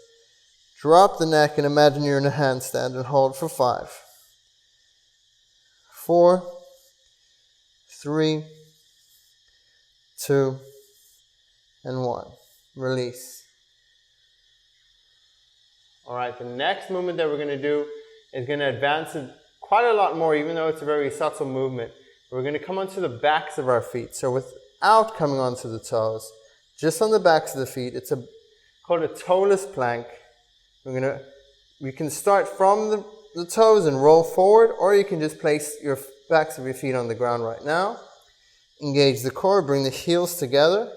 drop the neck, and imagine you're in a handstand and hold for 5, 4, 3, 2, and 1. Release. All right, the next movement that we're going to do is going to advance it quite a lot more, even though it's a very subtle movement. We're going to come onto the backs of our feet. So without coming onto the toes, just on the backs of the feet. It's called a toeless plank. We can start from the toes and roll forward, or you can just place your backs of your feet on the ground right now. Engage the core, bring the heels together,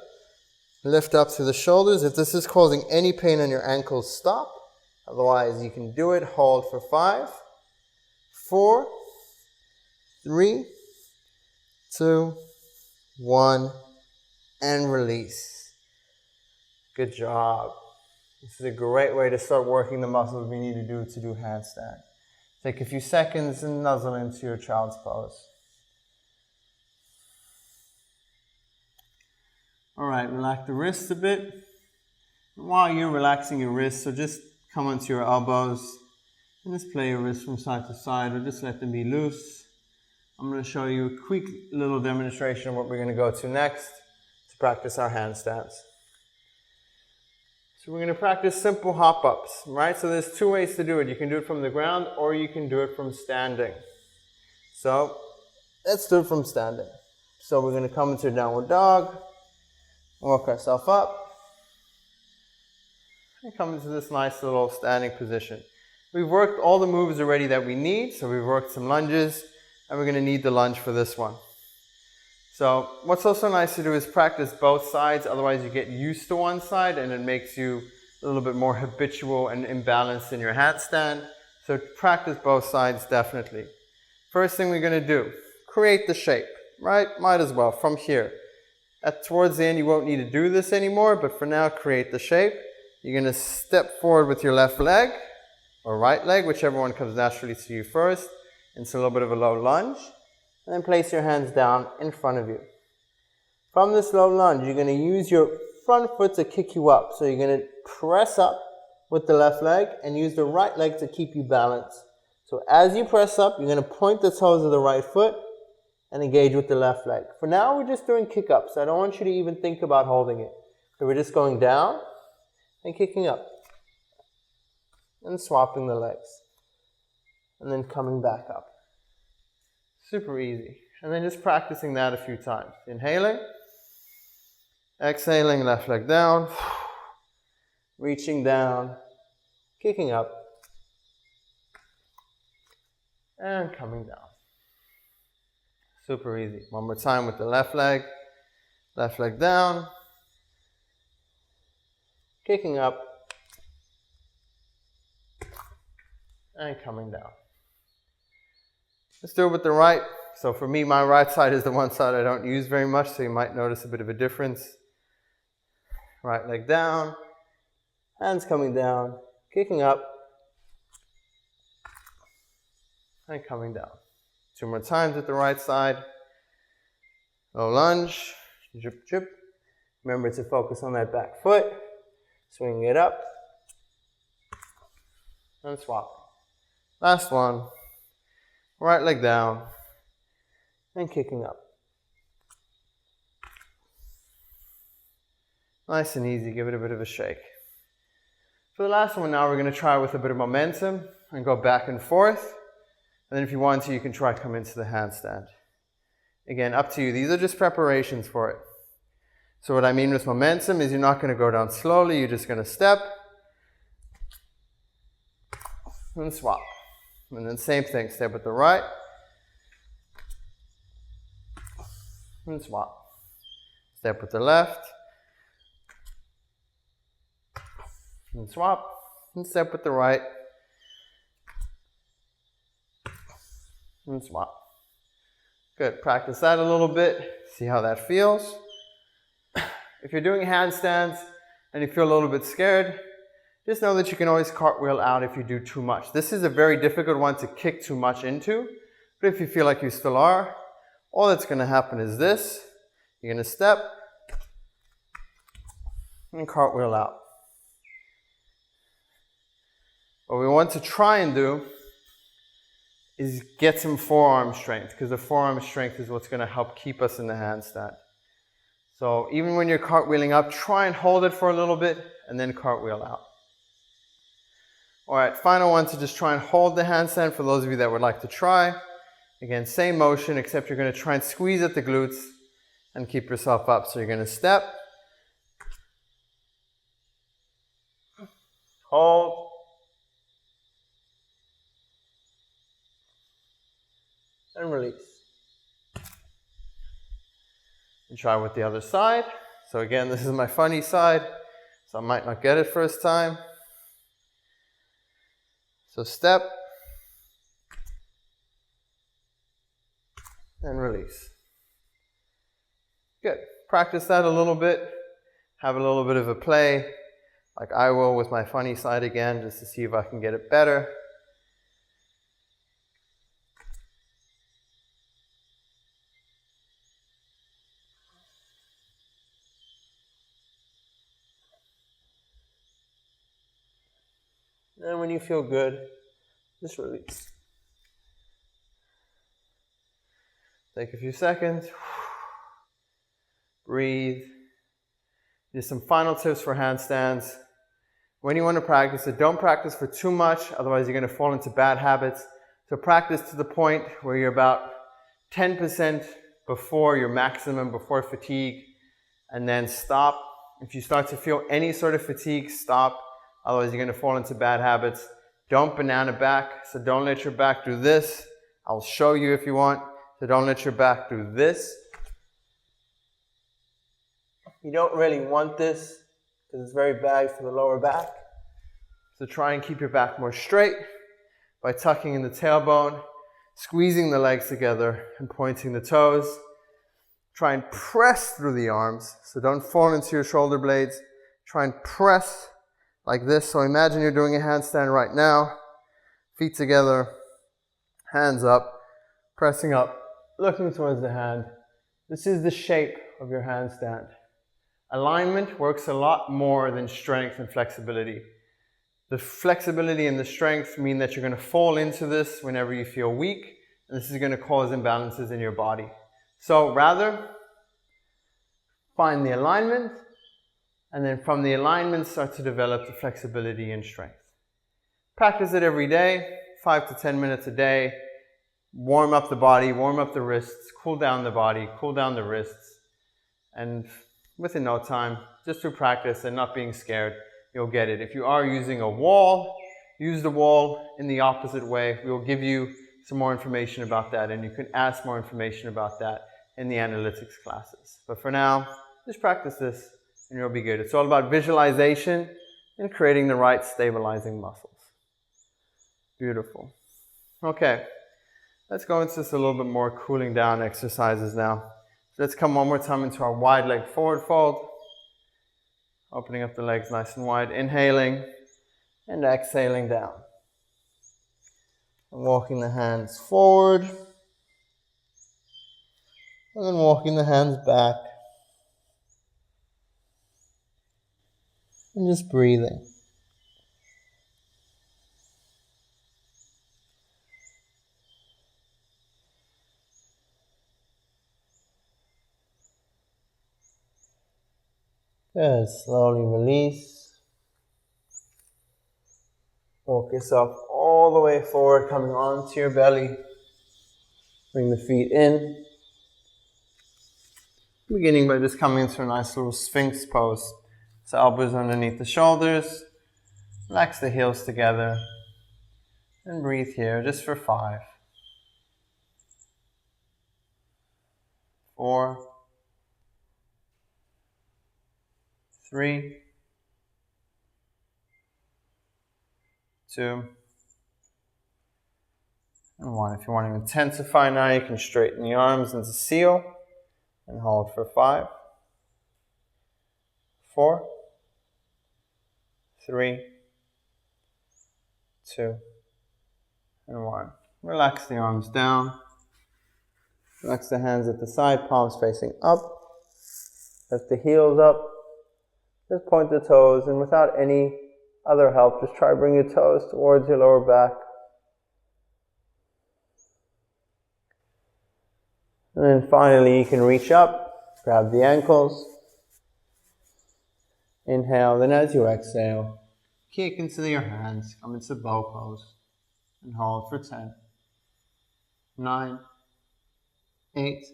lift up through the shoulders. If this is causing any pain on your ankles, stop. Otherwise, you can do it. Hold for 5, 4, 3, 2, 1, and release. Good job. This is a great way to start working the muscles we need to do handstand. Take a few seconds and nuzzle into your child's pose. All right, relax the wrists a bit. While you're relaxing your wrists, so just come onto your elbows and just play your wrists from side to side, or just let them be loose. I'm going to show you a quick little demonstration of what we're going to go to next to practice our handstands. So we're going to practice simple hop-ups, right? So there's two ways to do it. You can do it from the ground or you can do it from standing. So let's do it from standing. So we're going to come into downward dog, walk ourselves up, and come into this nice little standing position. We've worked all the moves already that we need. So we've worked some lunges, and we're going to need the lunge for this one. So what's also nice to do is practice both sides, otherwise you get used to one side and it makes you a little bit more habitual and imbalanced in your handstand. So practice both sides definitely. First thing we're going to do, create the shape, right? Might as well, from here. Towards the end you won't need to do this anymore, but for now create the shape. You're going to step forward with your left leg, or right leg, whichever one comes naturally to you first. Into a little bit of a low lunge. And then place your hands down in front of you. From this low lunge, you're going to use your front foot to kick you up. So you're going to press up with the left leg and use the right leg to keep you balanced. So as you press up, you're going to point the toes of the right foot and engage with the left leg. For now, we're just doing kick-ups. I don't want you to even think about holding it. So we're just going down and kicking up. And swapping the legs. And then coming back up. Super easy. And then just practicing that a few times. Inhaling. Exhaling, left leg down. Reaching down. Kicking up. And coming down. Super easy. One more time with the left leg. Left leg down. Kicking up. And coming down. Let's do it with the right. So for me, my right side is the one side I don't use very much, so you might notice a bit of a difference. Right leg down, hands coming down, kicking up, and coming down. Two more times with the right side. Low lunge, drip, drip. Remember to focus on that back foot, swinging it up, and swap. Last one. Right leg down and kicking up. Nice and easy, give it a bit of a shake. For the last one now, we're going to try with a bit of momentum and go back and forth. And then if you want to, you can try come into the handstand. Again, up to you. These are just preparations for it. So what I mean with momentum is you're not going to go down slowly, you're just going to step and swap. And then same thing, step with the right, and swap. Step with the left, and swap, and step with the right, and swap. Good, practice that a little bit, see how that feels. If you're doing handstands and you feel a little bit scared, just know that you can always cartwheel out if you do too much. This is a very difficult one to kick too much into, but if you feel like you still are, all that's going to happen is this. You're going to step and cartwheel out. What we want to try and do is get some forearm strength, because the forearm strength is what's going to help keep us in the handstand. So even when you're cartwheeling up, try and hold it for a little bit and then cartwheel out. All right, final one to just try and hold the handstand for those of you that would like to try. Again, same motion, except you're going to try and squeeze at the glutes and keep yourself up. So you're going to step, hold, and release. And try with the other side. So again, this is my funny side, so I might not get it first time. So step and release. Good. Practice that a little bit. Have a little bit of a play, like I will with my funny side again, just to see if I can get it better. And when you feel good, just release. Take a few seconds. Breathe. Just some final tips for handstands. when you want to practice it, don't practice for too much, otherwise you're going to fall into bad habits. So practice to the point where you're about 10% before your maximum, before fatigue, and then stop. If you start to feel any sort of fatigue, stop. Otherwise you're going to fall into bad habits. Don't banana back, so don't let your back do this. I'll show you if you want. So don't let your back do this. You don't really want this because it's very bad for the lower back. So try and keep your back more straight by tucking in the tailbone, squeezing the legs together and pointing the toes. Try and press through the arms, so don't fall into your shoulder blades. Try and press like this. So imagine you're doing a handstand right now. Feet together, hands up, pressing up, looking towards the hand. This is the shape of your handstand. Alignment works a lot more than strength and flexibility. The flexibility and the strength mean that you're going to fall into this whenever you feel weak, and this is going to cause imbalances in your body. So rather, find the alignment, and then from the alignment, start to develop the flexibility and strength. Practice it every day, 5 to 10 minutes a day. Warm up the body, warm up the wrists, cool down the body, cool down the wrists, and within no time, just through practice and not being scared, you'll get it. If you are using a wall, use the wall in the opposite way. We'll give you some more information about that, and you can ask more information about that in the analytics classes. But for now, just practice this and you'll be good. It's all about visualization and creating the right stabilizing muscles. Beautiful. Okay, let's go into this a little bit more cooling down exercises now. So let's come one more time into our wide leg forward fold. Opening up the legs nice and wide, inhaling and exhaling down. And walking the hands forward. And then walking the hands back. And just breathing. Good. Slowly release. Walk yourself all the way forward, coming onto your belly. Bring the feet in. Beginning by just coming into a nice little Sphinx pose. So elbows underneath the shoulders. Relax the heels together. And breathe here just for 5, 4, 3, 2, and 1. If you want to intensify now, you can straighten the arms into seal and hold for 5, 4, 3, 2, and 1. Relax the arms down. Relax the hands at the side, palms facing up. Lift the heels up. Just point the toes, and without any other help, just try to bring your toes towards your lower back. And then finally, you can reach up, grab the ankles. Inhale, then as you exhale, kick into your hands, come into bow pose, and hold for 10, 9, 8,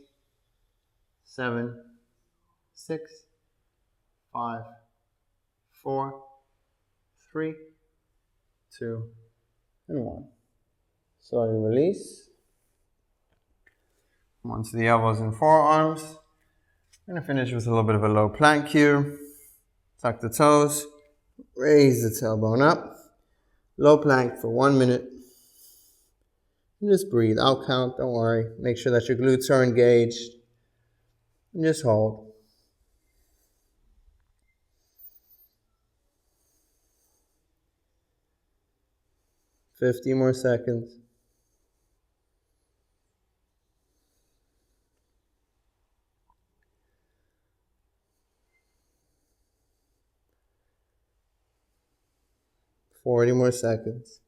7, 6, 5, 4, 3, 2, and 1. Slowly release. Onto the elbows and forearms. I'm going to finish with a little bit of a low plank here. Tuck the toes. Raise the tailbone up. Low plank for 1 minute. And just breathe. I'll count, don't worry. Make sure that your glutes are engaged. And just hold. 50 more seconds. Forty more seconds.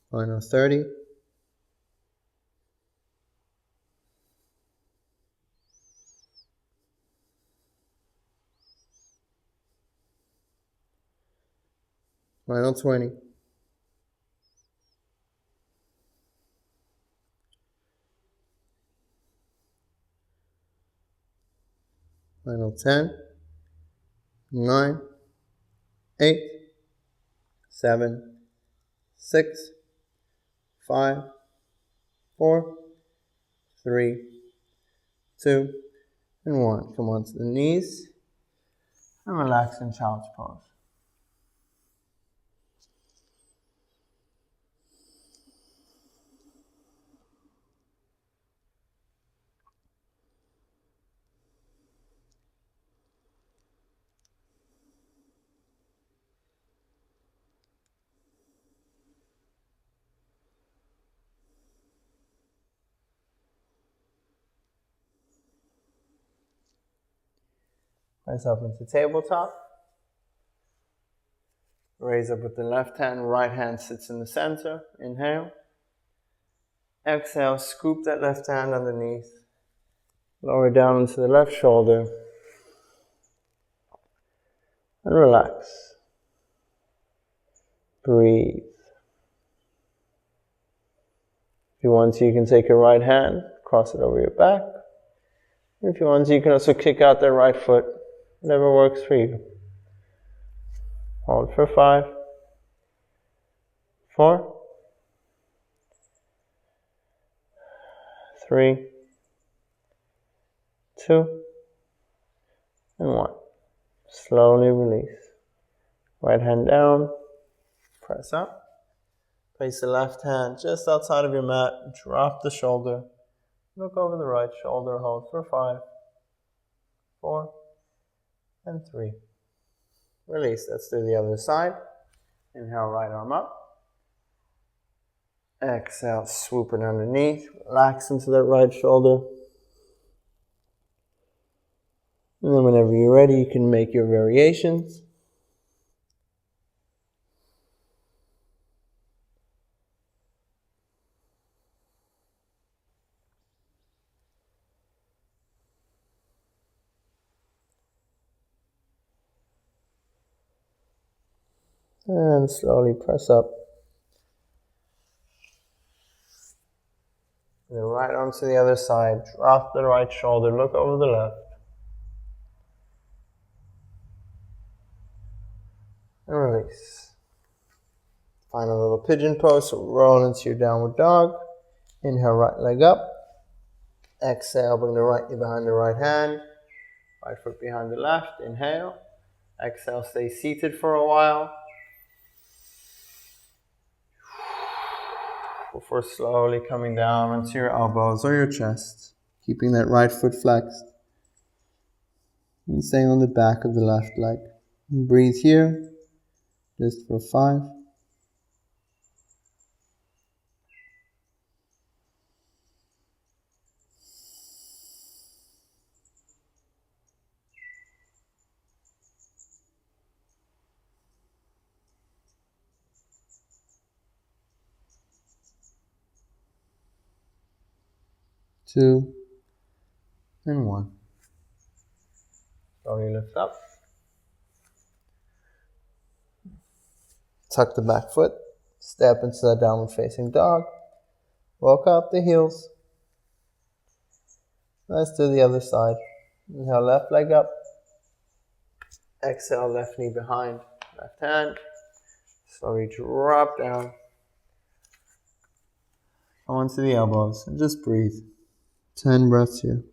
Final 30. Final 20. Final 10, 9, 8, 7, 6, 5, 4, 3, 2, and 1. Come on to the knees and relax in child's pose. Rise up into tabletop. Raise up with the left hand, right hand sits in the center. Inhale. Exhale, scoop that left hand underneath. Lower down into the left shoulder. And relax. Breathe. If you want to, you can take your right hand, cross it over your back. And if you want to, you can also kick out that right foot. Whatever works for you. Hold for 5, 4, 3, 2, and 1. Slowly release. Right hand down, press up. Place the left hand just outside of your mat, drop the shoulder. Look over the right shoulder, hold for 5, 4, and 3. Release, let's do the other side. Inhale, right arm up. Exhale, swoop it underneath. Relax into that right shoulder. And then whenever you're ready, you can make your variations. And slowly press up. The right arm to the other side. Drop the right shoulder. Look over the left. And release. Find a little pigeon pose. So roll into your downward dog. Inhale, right leg up. Exhale, bring the right knee behind the right hand. Right foot behind the left. Inhale. Exhale, stay seated for a while. Before slowly coming down onto your elbows or your chest. Keeping that right foot flexed. And staying on the back of the left leg. And breathe here. Just for 5. 2, and 1. Slowly lift up. Tuck the back foot. Step into that downward facing dog. Walk out the heels. Let's do the other side. Inhale, left leg up. Exhale, left knee behind, left hand. Slowly drop down. Come onto the elbows and just breathe. 10 breaths here.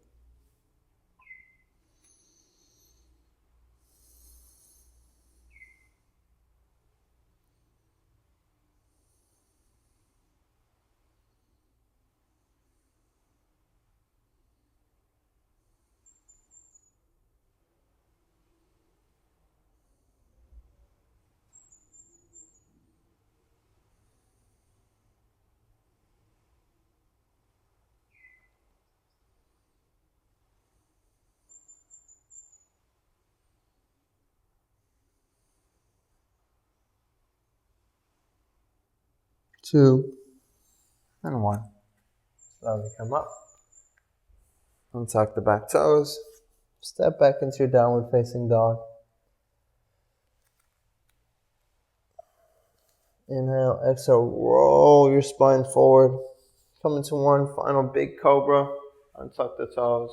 Two, and 1. Slowly come up. Untuck the back toes. Step back into your downward facing dog. Inhale, exhale, roll your spine forward. Come into one final big cobra. Untuck the toes.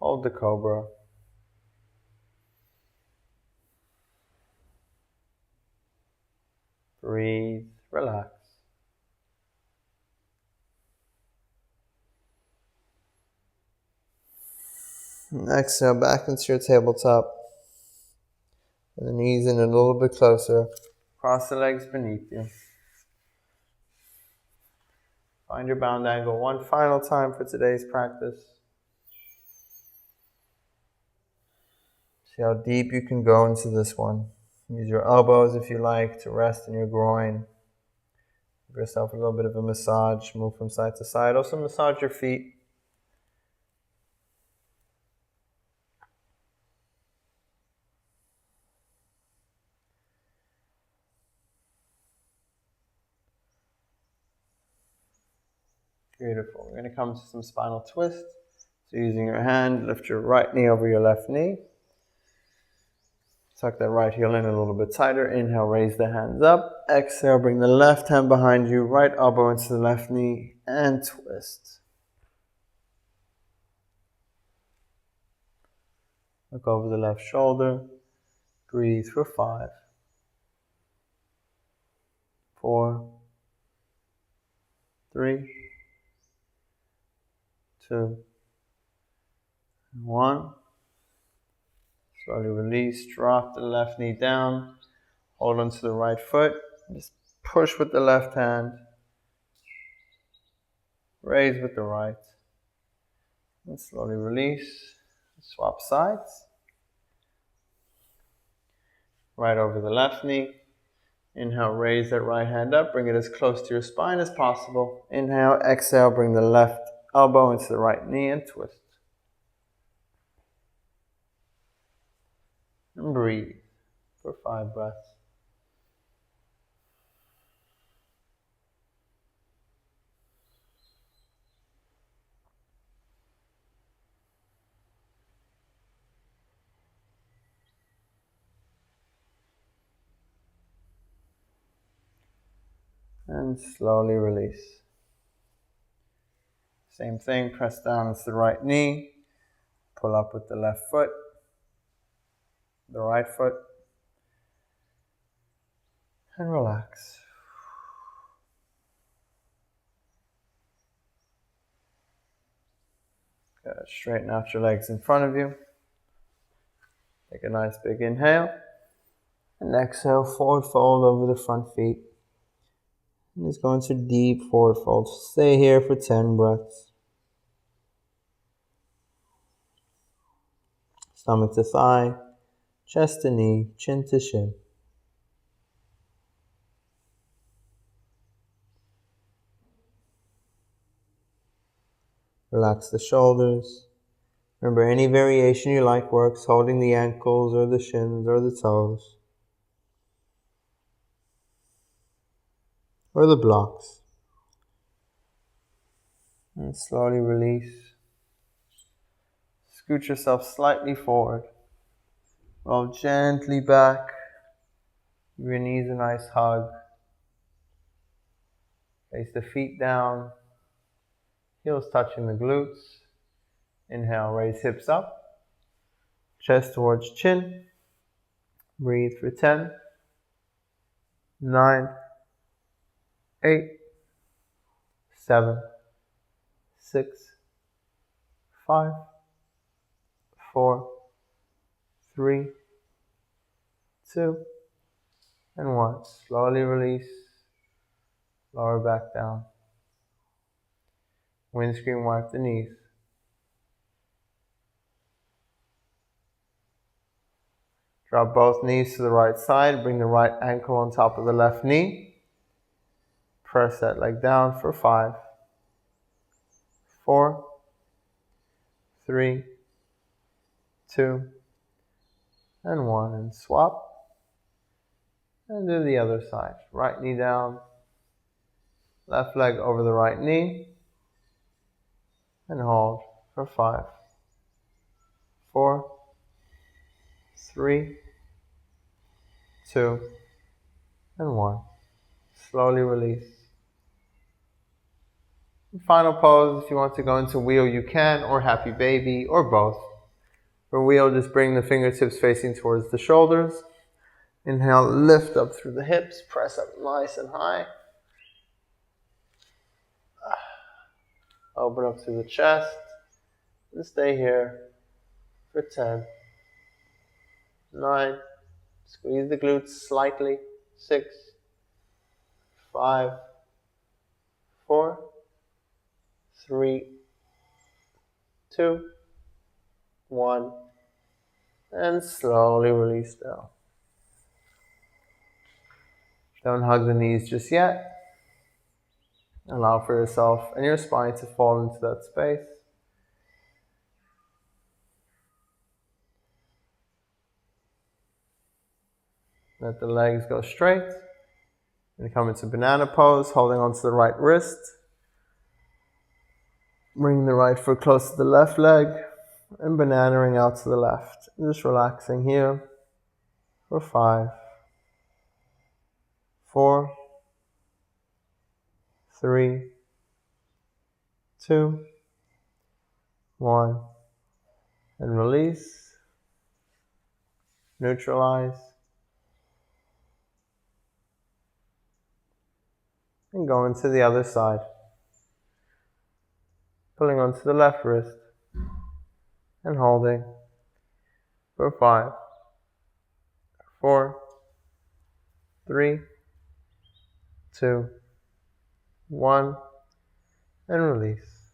Hold the cobra. Breathe, relax. And exhale back into your tabletop. And the knees in a little bit closer. Cross the legs beneath you. Find your bound angle one final time for today's practice. See how deep you can go into this one. Use your elbows if you like to rest in your groin. Give yourself a little bit of a massage. Move from side to side. Also massage your feet. Beautiful. We're going to come to some spinal twist. So using your hand, lift your right knee over your left knee. Tuck that right heel in a little bit tighter. Inhale, raise the hands up. Exhale, bring the left hand behind you. Right elbow into the left knee and twist. Look over the left shoulder. Breathe for 5, 4, 3, 2, 1. Slowly release. Drop the left knee down. Hold onto the right foot. Just push with the left hand. Raise with the right. And slowly release. Swap sides. Right over the left knee. Inhale, raise that right hand up. Bring it as close to your spine as possible. Inhale, exhale, bring the left elbow into the right knee and twist. And breathe for 5 breaths. And slowly release. Same thing, press down into the right knee. Pull up with the left foot, the right foot, and relax. Good. Straighten out your legs in front of you. Take a nice big inhale. And exhale, forward fold over the front feet. And just go into deep forward fold. Stay here for 10 breaths. Stomach to thigh, chest to knee, chin to shin. Relax the shoulders. Remember, any variation you like works, holding the ankles or the shins or the toes. Or the blocks. And slowly release. Scoot yourself slightly forward. Roll gently back. Give your knees a nice hug. Place the feet down. Heels touching the glutes. Inhale, raise hips up. Chest towards chin. Breathe for 10, 9, 8, 7, 6, 5, 4, 3, 2, and 1. Slowly release. Lower back down. Windscreen wipe the knees. Drop both knees to the right side. Bring the right ankle on top of the left knee. Press that leg down for 5, 4, 3, 2, and 1. And swap. And do the other side. Right knee down. Left leg over the right knee. And hold for 5, 4, 3, 2, and 1. Slowly release. Final pose, if you want to go into wheel, you can, or happy baby, or both. For wheel, just bring the fingertips facing towards the shoulders. Inhale, lift up through the hips, press up nice and high. Open up through the chest, and stay here for 10, 9, squeeze the glutes slightly, 6, 5, 4, 3, 2, 1, and slowly release down. Don't hug the knees just yet. Allow for yourself and your spine to fall into that space. Let the legs go straight. And come into banana pose, holding onto the right wrist. Bring the right foot close to the left leg and bananaing out to the left. Just relaxing here for 5, 4, 3, 2, 1. And release. Neutralize. And go into the other side. Pulling onto the left wrist and holding for 5, 4, 3, 2, 1, and release.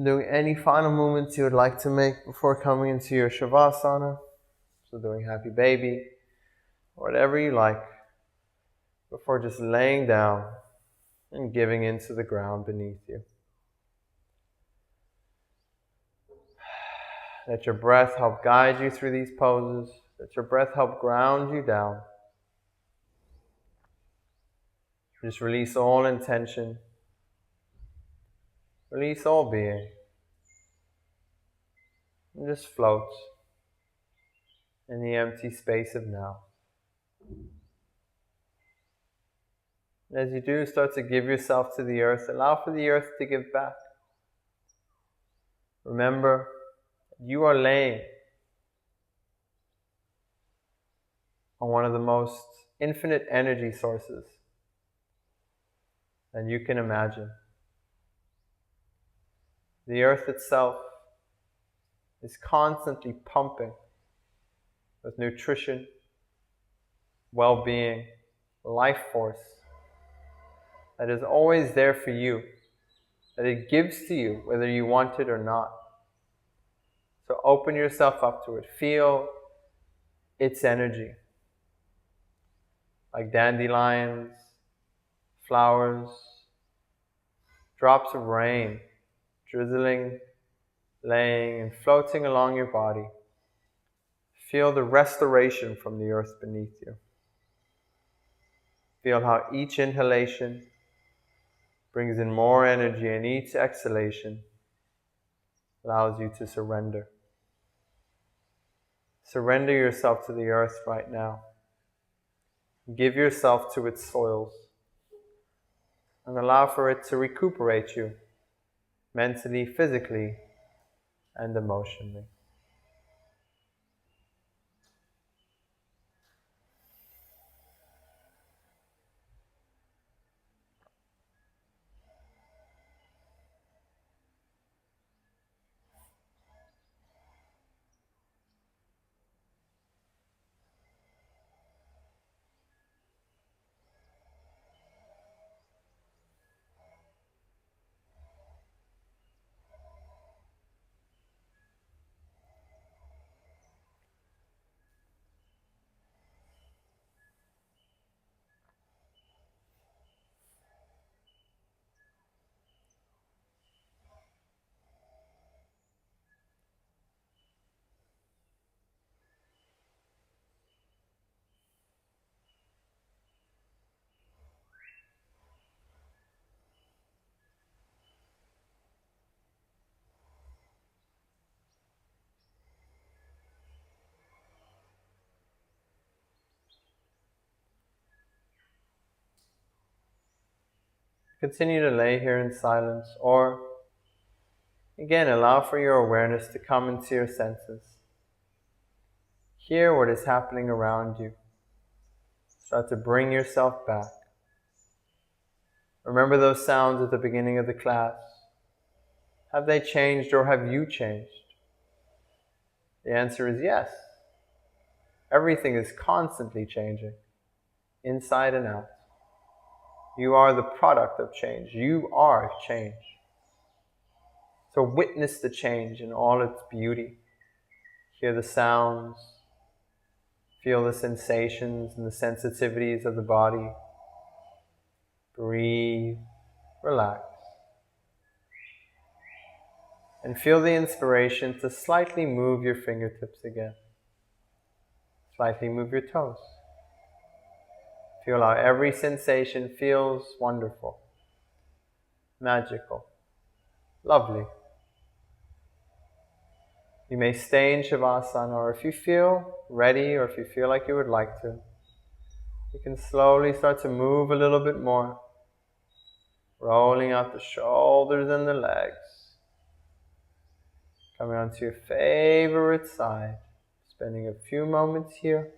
Doing any final movements you would like to make before coming into your Shavasana. So doing happy baby, whatever you like, before just laying down and giving into the ground beneath you. Let your breath help guide you through these poses. Let your breath help ground you down. Just release all intention. Release all being. And just float in the empty space of now. And as you do, start to give yourself to the earth. Allow for the earth to give back. Remember, you are laying on one of the most infinite energy sources that you can imagine. The earth itself is constantly pumping with nutrition, well-being, life force that is always there for you, that it gives to you whether you want it or not. So open yourself up to it. Feel its energy. Like dandelions, flowers, drops of rain, drizzling, laying and floating along your body. Feel the restoration from the earth beneath you. Feel how each inhalation brings in more energy and each exhalation allows you to surrender. Surrender yourself to the earth right now. Give yourself to its soils and allow for it to recuperate you mentally, physically, and emotionally. Continue to lay here in silence, or again, allow for your awareness to come into your senses. Hear what is happening around you. Start to bring yourself back. Remember those sounds at the beginning of the class. Have they changed, or have you changed? The answer is yes. Everything is constantly changing, inside and out. You are the product of change. You are change. So witness the change in all its beauty. Hear the sounds. Feel the sensations and the sensitivities of the body. Breathe. Relax. And feel the inspiration to slightly move your fingertips again. Slightly move your toes. Feel how every sensation feels wonderful, magical, lovely. You may stay in Shavasana, or if you feel ready, or if you feel like you would like to, you can slowly start to move a little bit more, rolling out the shoulders and the legs, coming onto your favorite side, spending a few moments here.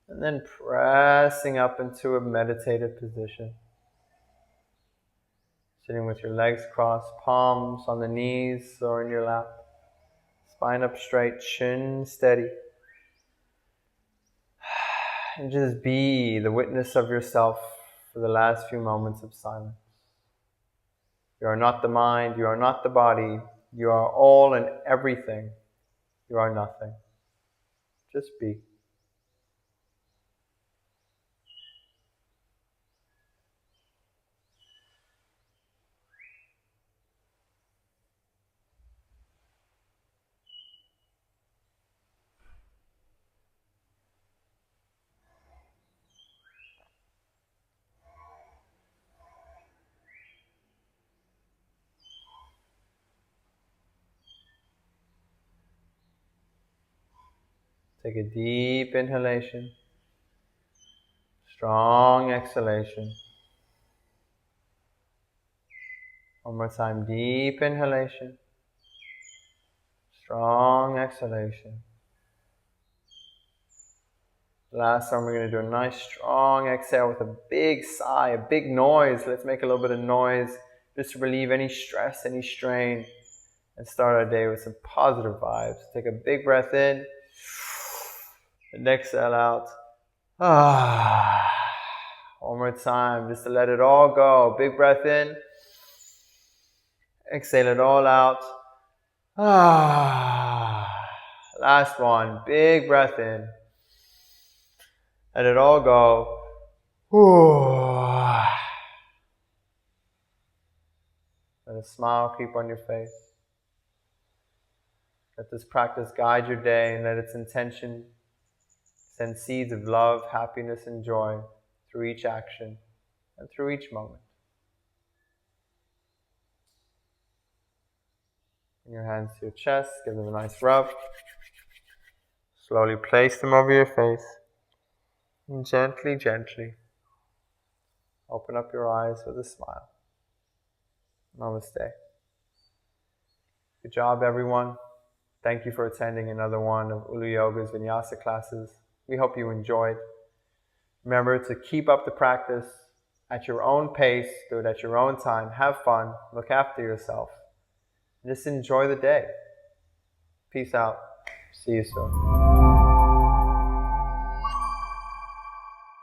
And then pressing up into a meditative position. Sitting with your legs crossed, palms on the knees or in your lap. Spine up straight, chin steady. And just be the witness of yourself for the last few moments of silence. You are not the mind, you are not the body. You are all and everything. You are nothing. Just be. Take a deep inhalation, strong exhalation. One more time, deep inhalation, strong exhalation. Last time we're going to do a nice strong exhale with a big sigh, a big noise. Let's make a little bit of noise just to relieve any stress, any strain, and start our day with some positive vibes. Take a big breath in and exhale out. One more time, just to let it all go. Big breath in. Exhale it all out. Last one, big breath in. Let it all go. Let a smile creep on your face. Let this practice guide your day, and let its intention send seeds of love, happiness, and joy through each action and through each moment. Bring your hands to your chest, give them a nice rub. Slowly place them over your face. And gently, gently open up your eyes with a smile. Namaste. Good job, everyone. Thank you for attending another one of Ulu Yoga's Vinyasa classes. We hope you enjoyed. Remember to keep up the practice at your own pace, do it at your own time, have fun, look after yourself, and just enjoy the day. Peace out. See you soon.